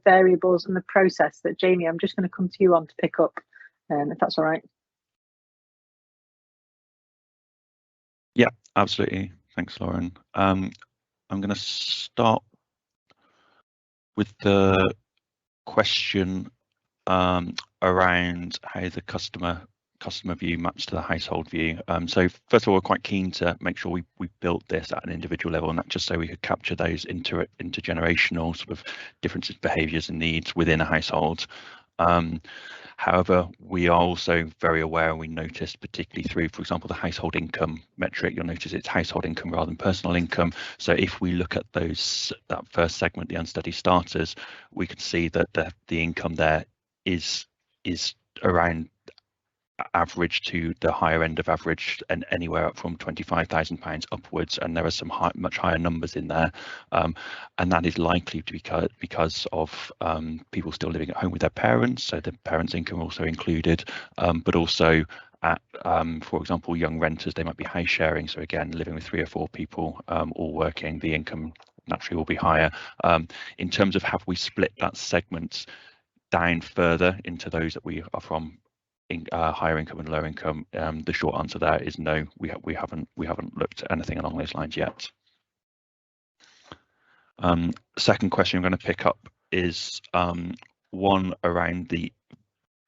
variables and the process that, Jamie, I'm just going to come to you on to pick up, if that's all right. Yeah, absolutely. Thanks, Lauren. I'm going to start with the question around how the customer view maps to the household view. So first of all, we're quite keen to make sure we built this at an individual level, and that just so we could capture those intergenerational sort of differences, behaviours and needs within a household. However, we are also very aware, and we noticed particularly through, for example, the household income metric, you'll notice it's household income rather than personal income. So if we look at that first segment, the unsteady starters, we can see that the income there is around average to the higher end of average, and anywhere up from £25,000 upwards, and there are some much higher numbers in there, and that is likely to be because of people still living at home with their parents, so the parents' income also included, but also at, for example, young renters, they might be house sharing, so again living with 3 or 4 people all working, the income naturally will be higher. In terms of have we split that segment down further into those that we are from higher income and low income, the short answer there is no, we haven't looked at anything along those lines yet. Second question I'm going to pick up is one around the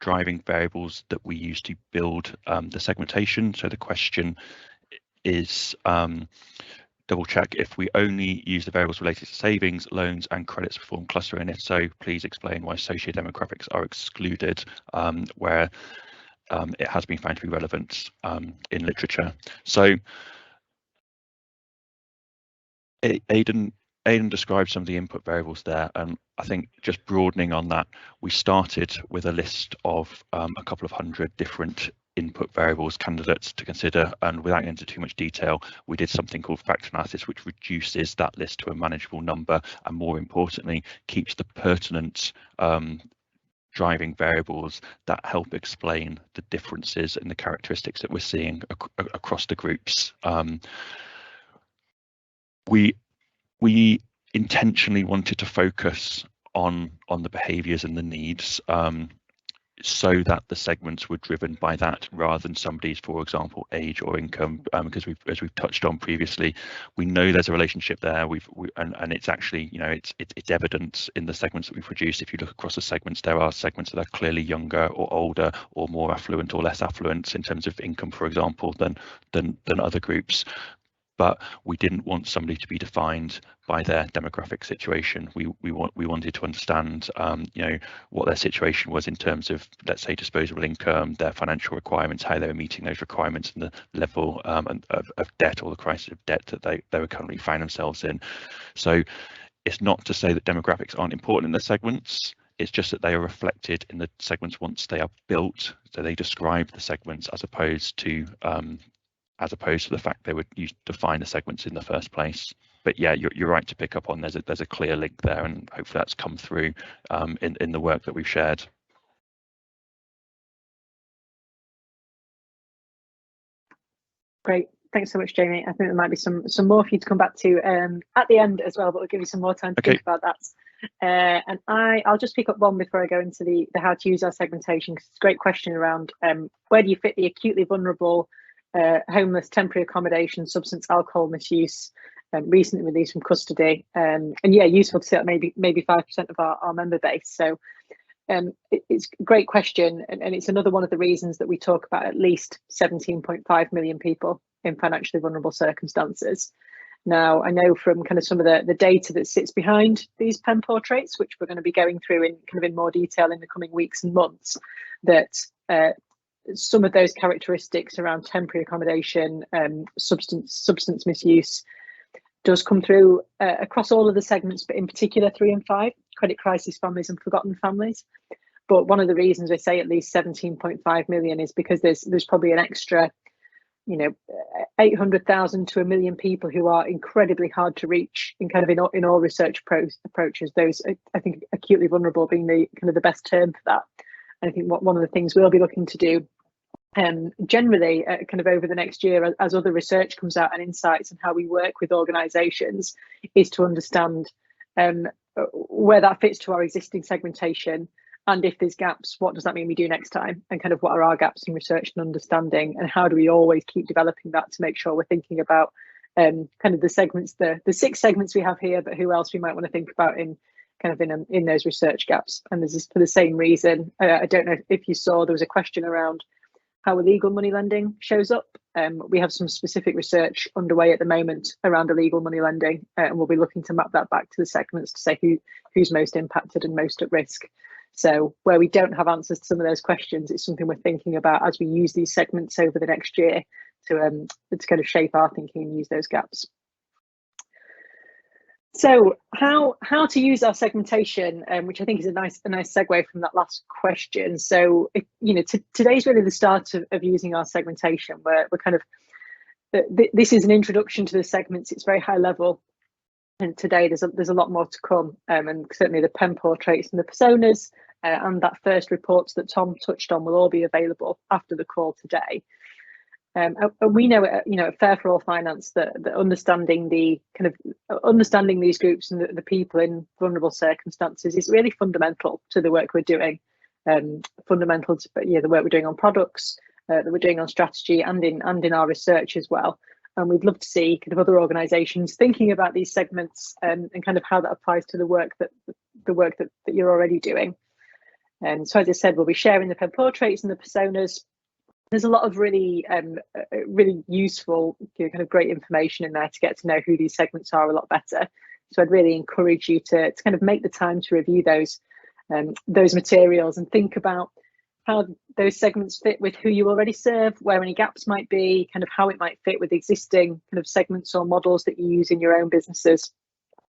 driving variables that we use to build the segmentation. So the question is, double check if we only use the variables related to savings, loans and credits for form clustering, and if so, please explain why socio-demographics are excluded, where it has been found to be relevant in literature. So Aidan described some of the input variables there, and I think just broadening on that, we started with a list of a couple of hundred different input variables candidates to consider, and without getting into too much detail, we did something called factor analysis, which reduces that list to a manageable number, and more importantly keeps the pertinent driving variables that help explain the differences in the characteristics that we're seeing across the groups. We intentionally wanted to focus on the behaviours and the needs. so that the segments were driven by that rather than somebody's, for example, age or income, because as we've touched on previously, we know there's a relationship there. And it's actually, you know, it's evident in the segments that we produce. If you look across the segments, there are segments that are clearly younger or older or more affluent or less affluent in terms of income, for example, than other groups. But we didn't want somebody to be defined by their demographic situation. We wanted to understand, you know, what their situation was in terms of, let's say, disposable income, their financial requirements, how they were meeting those requirements, and the level of debt or the crisis of debt that they were currently find themselves in. So it's not to say that demographics aren't important in the segments. It's just that they are reflected in the segments once they are built. So they describe the segments as opposed to the fact they would define the segments in the first place. But yeah, you're right to pick up on there's a clear link there, and hopefully that's come through in the work that we've shared. Great, thanks so much, Jamie. I think there might be some more for you to come back to at the end as well, but we'll give you some more time to think about that. And I'll just pick up one before I go into the how to use our segmentation, because it's a great question around where do you fit the acutely vulnerable, homeless, temporary accommodation, substance, alcohol misuse, recently released from custody, and yeah, useful to see that maybe 5% of our member base. So it's a great question, and it's another one of the reasons that we talk about at least 17.5 million people in financially vulnerable circumstances. Now, I know from kind of some of the data that sits behind these pen portraits, which we're going to be going through in more detail in the coming weeks and months, that some of those characteristics around temporary accommodation, substance misuse, does come through across all of the segments, but in particular 3 and 5, credit crisis families and forgotten families. But one of the reasons I say at least 17.5 million is because there's probably an extra, 800,000 to 1 million people who are incredibly hard to reach in all research approaches. Those, I think, acutely vulnerable being the kind of the best term for that. And I think one of the things we'll be looking to do generally kind of over the next year, as other research comes out and insights on how we work with organisations, is to understand where that fits to our existing segmentation, and if there's gaps, what does that mean we do next time, and kind of what are our gaps in research and understanding, and how do we always keep developing that to make sure we're thinking about kind of the segments, the 6 segments we have here, but who else we might want to think about in those research gaps. And this is for the same reason. I don't know if you saw, there was a question around how illegal money lending shows up. We have some specific research underway at the moment around illegal money lending, and we'll be looking to map that back to the segments to say who's most impacted and most at risk. So where we don't have answers to some of those questions, it's something we're thinking about as we use these segments over the next year to kind of shape our thinking and use those gaps. So how to use our segmentation, which I think is a nice segue from that last question. So today's really the start of using our segmentation. We're kind of this is an introduction to the segments. It's very high level, and today there's a lot more to come. And certainly the pen portraits and the personas and that first reports that Tom touched on will all be available after the call today. And we know, at Fair4All Finance, that understanding understanding these groups and the people in vulnerable circumstances is really fundamental to the work we're doing. Fundamental to the work we're doing on products, that we're doing on strategy, and in our research as well. And we'd love to see kind of other organisations thinking about these segments and kind of how that applies to the work that you're already doing. And so, as I said, we'll be sharing the pen portraits and the personas. There's a lot of really useful, kind of great information in there to get to know who these segments are a lot better. So I'd really encourage you to kind of make the time to review those materials and think about how those segments fit with who you already serve, where any gaps might be, kind of how it might fit with existing kind of segments or models that you use in your own businesses,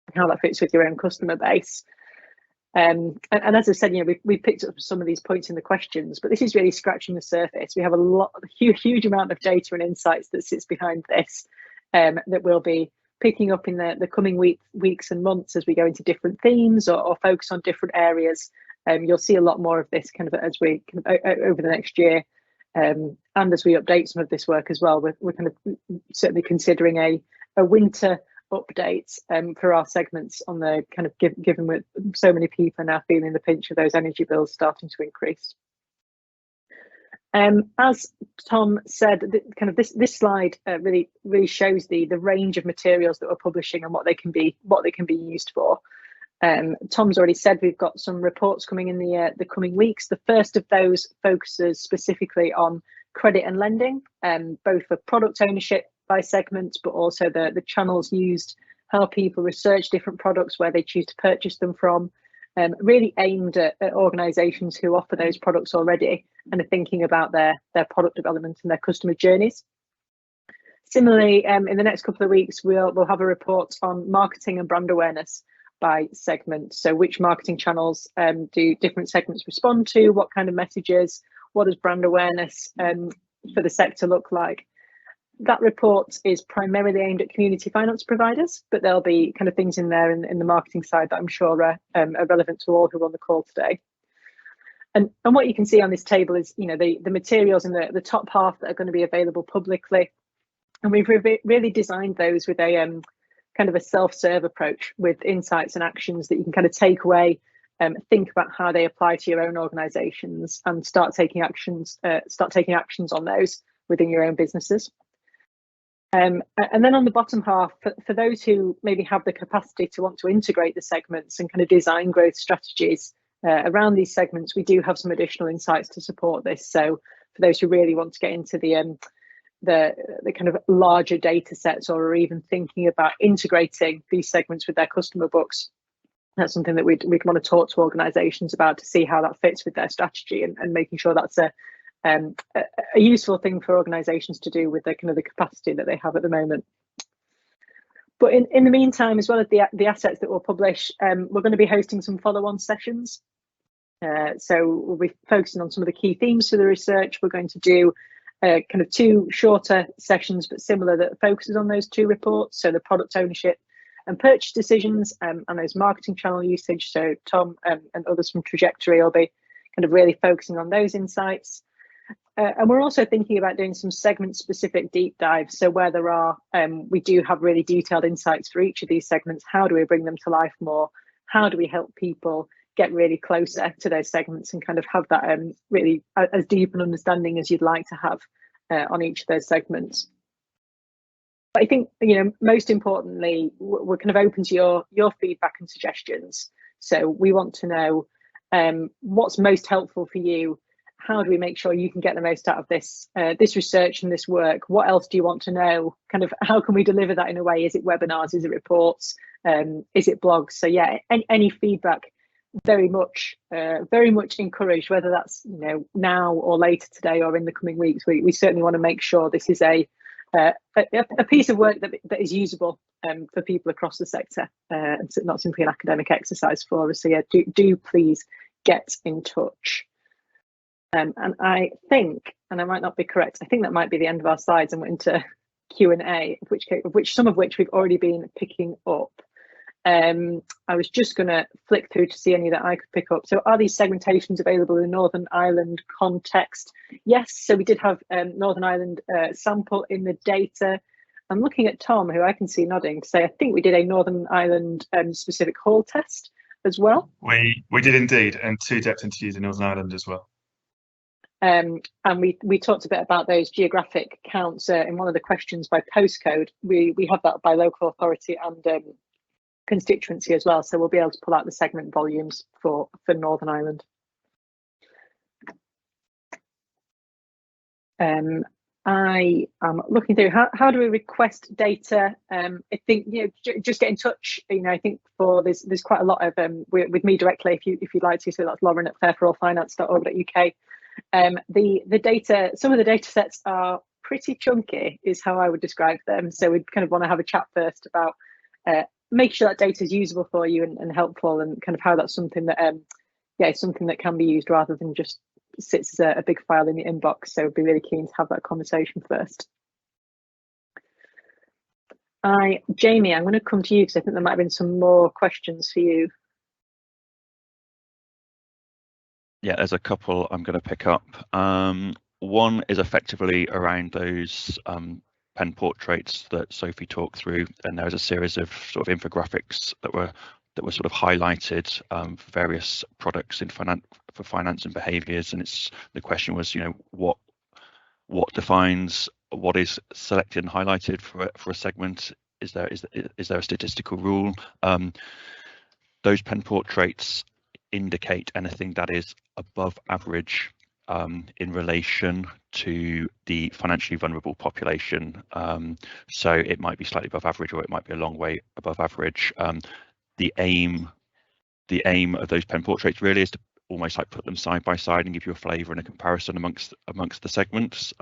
and how that fits with your own customer base. And as I said, we've picked up some of these points in the questions, but this is really scratching the surface. We have a huge amount of data and insights that sits behind this, that we'll be picking up in the coming weeks and months as we go into different themes or focus on different areas. You'll see a lot more of this kind of as we over the next year, and as we update some of this work as well. We're kind of certainly considering a winter updates for our segments on the kind of given with so many people now feeling the pinch of those energy bills starting to increase. As Tom said, this slide really shows the range of materials that we're publishing and what they can be used for. Tom's already said we've got some reports coming in the coming weeks. The first of those focuses specifically on credit and lending, both for product ownership by segment, but also the channels used, how people research different products, where they choose to purchase them from, really aimed at organisations who offer those products already and are thinking about their product development and their customer journeys. Similarly, in the next couple of weeks, we'll have a report on marketing and brand awareness by segment. So which marketing channels do different segments respond to, what kind of messages, what does brand awareness for the sector look like? That report is primarily aimed at community finance providers, but there'll be kind of things in there in the marketing side that I'm sure are relevant to all who are on the call today. And what you can see on this table is, the materials in the top half that are going to be available publicly. And we've really designed those with a kind of a self-serve approach with insights and actions that you can kind of take away, think about how they apply to your own organisations and start taking actions on those within your own businesses. And then on the bottom half, for those who maybe have the capacity to want to integrate the segments and kind of design growth strategies around these segments, we do have some additional insights to support this. So for those who really want to get into the kind of larger data sets, or are even thinking about integrating these segments with their customer books, that's something that we'd want to talk to organisations about to see how that fits with their strategy and making sure that's a useful thing for organisations to do with the kind of the capacity that they have at the moment. But in the meantime, as well as the assets that we'll publish, we're going to be hosting some follow-on sessions. So we'll be focusing on some of the key themes for the research. We're going to do kind of 2 shorter sessions, but similar, that focuses on those 2 reports. So the product ownership and purchase decisions and those marketing channel usage. So Tom and others from Trajectory will be kind of really focusing on those insights. And we're also thinking about doing some segment specific deep dives. So where there are, we do have really detailed insights for each of these segments. How do we bring them to life more? How do we help people get really closer to those segments and kind of have that really as deep an understanding as you'd like to have on each of those segments? But I think, most importantly, we're kind of open to your feedback and suggestions. So we want to know what's most helpful for you. How do we make sure you can get the most out of this research and this work? What else do you want to know? Kind of how can we deliver that in a way? Is it webinars? Is it reports? Is it blogs? So yeah, any feedback, very much encouraged, whether that's now or later today or in the coming weeks. We certainly want to make sure this is a piece of work that is usable for people across the sector, and not simply an academic exercise for us. So yeah, do please get in touch. And I think, and I might not be correct, I think that might be the end of our slides, and we're into Q&A, some of which we've already been picking up. I was just going to flick through to see any that I could pick up. So are these segmentations available in Northern Ireland context? Yes, so we did have Northern Ireland sample in the data. I'm looking at Tom, who I can see nodding, to say I think we did a Northern Ireland specific hall test as well. We did indeed, and 2 depth interviews in Northern Ireland as well. And we talked a bit about those geographic counts in one of the questions by postcode. We have that by local authority and constituency as well, so we'll be able to pull out the segment volumes for Northern Ireland. I am looking through how do we request data. I think just get in touch. I think there's quite a lot of with me directly if you'd like to. So that's Lauren at fair4allfinance.org.uk. The data, some of the data sets are pretty chunky, is how I would describe them. So we'd kind of want to have a chat first about make sure that data is usable for you and helpful, and kind of how that's something that something that can be used rather than just sits as a big file in the inbox. So I'd be really keen to have that conversation first. Jamie, I'm going to come to you because I think there might have been some more questions for you. Yeah, there's a couple I'm going to pick up. One is effectively around those pen portraits that Sophie talked through, and there was a series of sort of infographics that were sort of highlighted for various products in finance and behaviours. And the question was, what what defines what is selected and highlighted for a segment? Is there a statistical rule? Those pen portraits indicate anything that is above average in relation to the financially vulnerable population. So it might be slightly above average, or it might be a long way above average. The aim of those pen portraits really is to almost like put them side by side and give you a flavour and a comparison amongst the segments.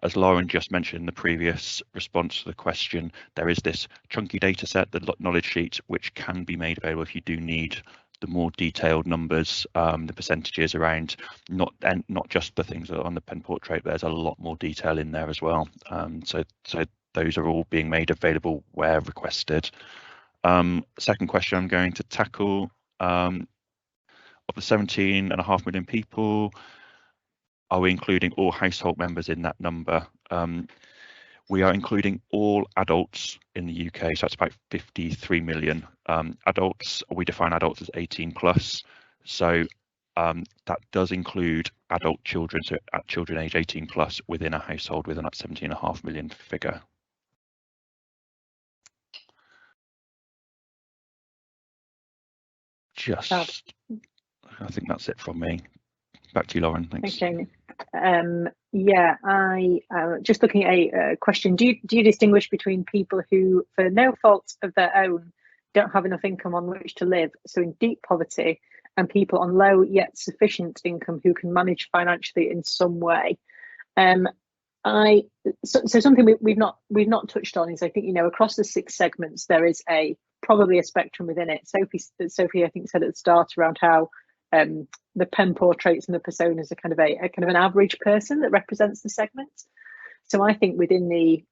As Lauren just mentioned in the previous response to the question, there is this chunky data set, the knowledge sheet, which can be made available if you do need the more detailed numbers, the percentages around not just the things that are on the pen portrait. There's a lot more detail in there as well. So those are all being made available where requested. Second question I'm going to tackle. Of the 17.5 million people, are we including all household members in that number? We are including all adults in the UK, so that's about 53 million adults. We define adults as 18 plus, so that does include adult children, so at children age 18 plus within a household within that 17.5 million figure. I think that's it from me. Back to you, Lauren. Thanks. Thanks, Jamie. Yeah, I just looking at a question. Do you distinguish between people who, for no fault of their own, don't have enough income on which to live, so in deep poverty, and people on low yet sufficient income who can manage financially in some way? So something we've not touched on is, I think, across the 6 segments there is probably a spectrum within it. Sophie I think said at the start around how the pen portraits and the personas are kind of an average person that represents the segment. So I think within the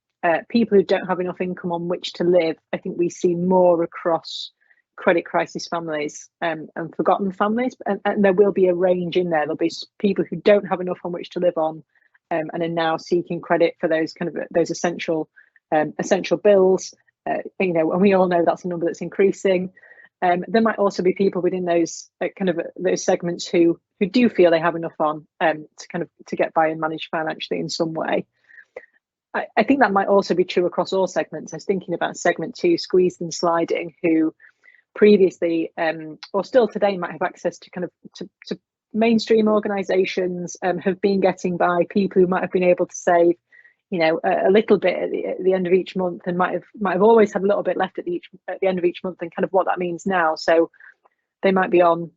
people who don't have enough income on which to live, I think we see more across credit crisis families and forgotten families, and there will be a range in there. There'll be people who don't have enough on which to live on and are now seeking credit for those those essential bills. And we all know that's a number that's increasing. There might also be people within those those segments who do feel they have enough on to get by and manage financially in some way. I think that might also be true across all segments. I was thinking about segment 2, squeezed and sliding, who previously or still today might have access to mainstream organisations, have been getting by, people who might have been able to save a little bit at the end of each month, and might have always had a little bit left at the end of each month, and what that means now. So they might be on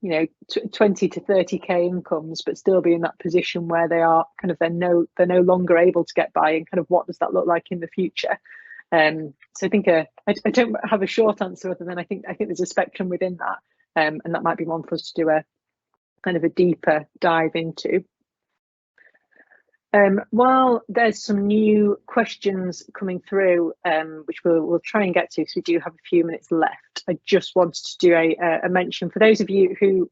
20 to 30k incomes, but still be in that position where they are they're no longer able to get by, and what does that look like in the future? So I think I don't have a short answer other than I think there's a spectrum within that, and that might be one for us to do a deeper dive into. While there's some new questions coming through, which we'll try and get to, because we do have a few minutes left, I just wanted to do a mention for those of you who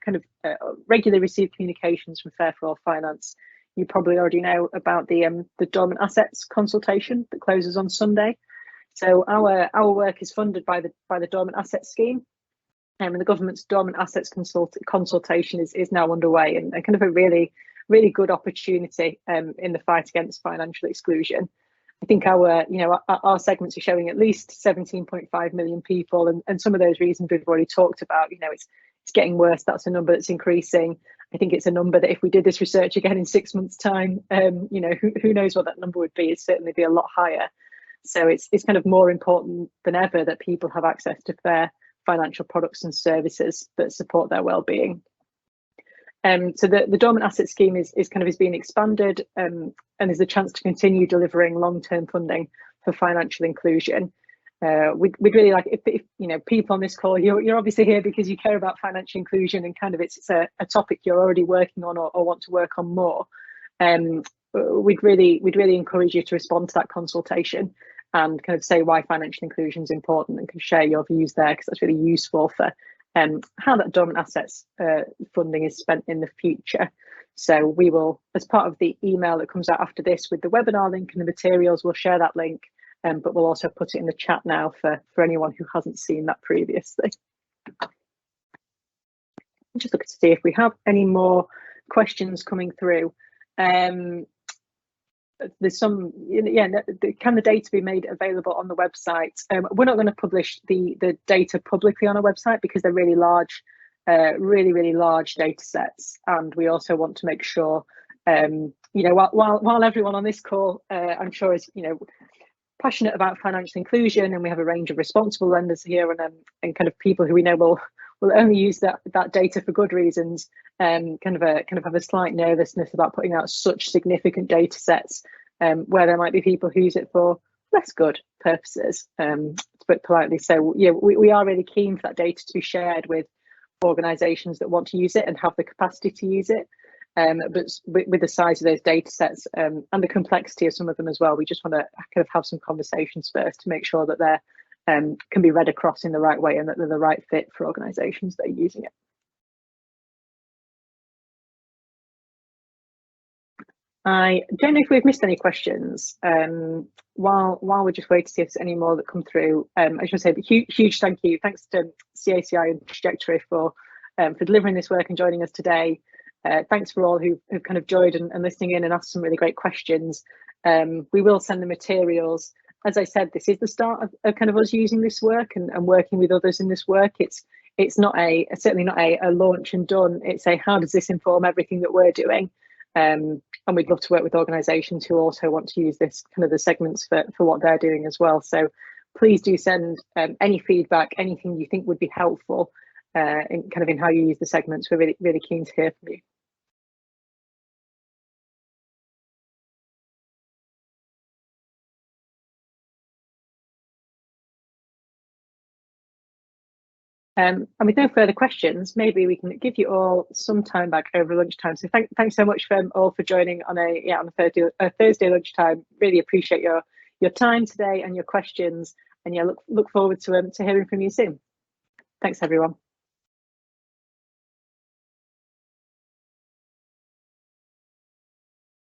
regularly receive communications from Fair4All Finance. You probably already know about the dormant assets consultation that closes on Sunday. So our work is funded by the dormant assets scheme, and the government's dormant assets consultation is now underway, and a really good opportunity in the fight against financial exclusion. I think our segments are showing at least 17.5 million people, and some of those reasons we've already talked about. It's getting worse. That's a number that's increasing. I think it's a number that if we did this research again in 6 months' time, who knows what that number would be? It'd certainly be a lot higher. So it's more important than ever that people have access to fair financial products and services that support their well-being. So the dormant asset scheme is being expanded, and there's a chance to continue delivering long-term funding for financial inclusion. We'd really like if people on this call, you're obviously here because you care about financial inclusion, and it's a topic you're already working on or want to work on more. We'd really encourage you to respond to that consultation and say why financial inclusion is important, and share your views there, because that's really useful for how that dormant assets funding is spent in the future. So we will, as part of the email that comes out after this with the webinar link and the materials, we'll share that link, but we'll also put it in the chat now for anyone who hasn't seen that previously. Just looking to see if we have any more questions coming through. there's some, can the data be made available on the website? We're not going to publish the data publicly on our website because they're really large, really large data sets, and we also want to make sure, while everyone on this call, I'm sure is passionate about financial inclusion, and we have a range of responsible lenders here, and kind of people who we know will only use that data for good reasons, kind of have a slight nervousness about putting out such significant data sets, where there might be people who use it for less good purposes, to put politely. So yeah, we are really keen for that data to be shared with organisations that want to use it and have the capacity to use it. But with the size of those data sets, and the complexity of some of them as well, we just want to kind of have some conversations first to make sure that they're can be read across in the right way and that they're the right fit for organisations that are using it. I don't know if we've missed any questions. While we're just waiting to see if there's any more that come through, I just want to say a huge thank you. Thanks to CACI and Trajectory for delivering this work and joining us today. Thanks for all who've kind of joined and listening in and asked some really great questions. We will send the materials. As I said, this is the start of kind of us using this work and working with others in this work. It's not certainly not a launch and done. It's a how does this inform everything that we're doing? And we'd love to work with organisations who also want to use this kind of the segments for what they're doing as well. So please do send any feedback, anything you think would be helpful in how you use the segments. We're really keen to hear from you. And with no further questions, maybe we can give you all some time back over lunchtime. So thanks so much all for joining on a Thursday lunchtime. Really appreciate your time today and your questions, and look forward to hearing from you soon. Thanks everyone.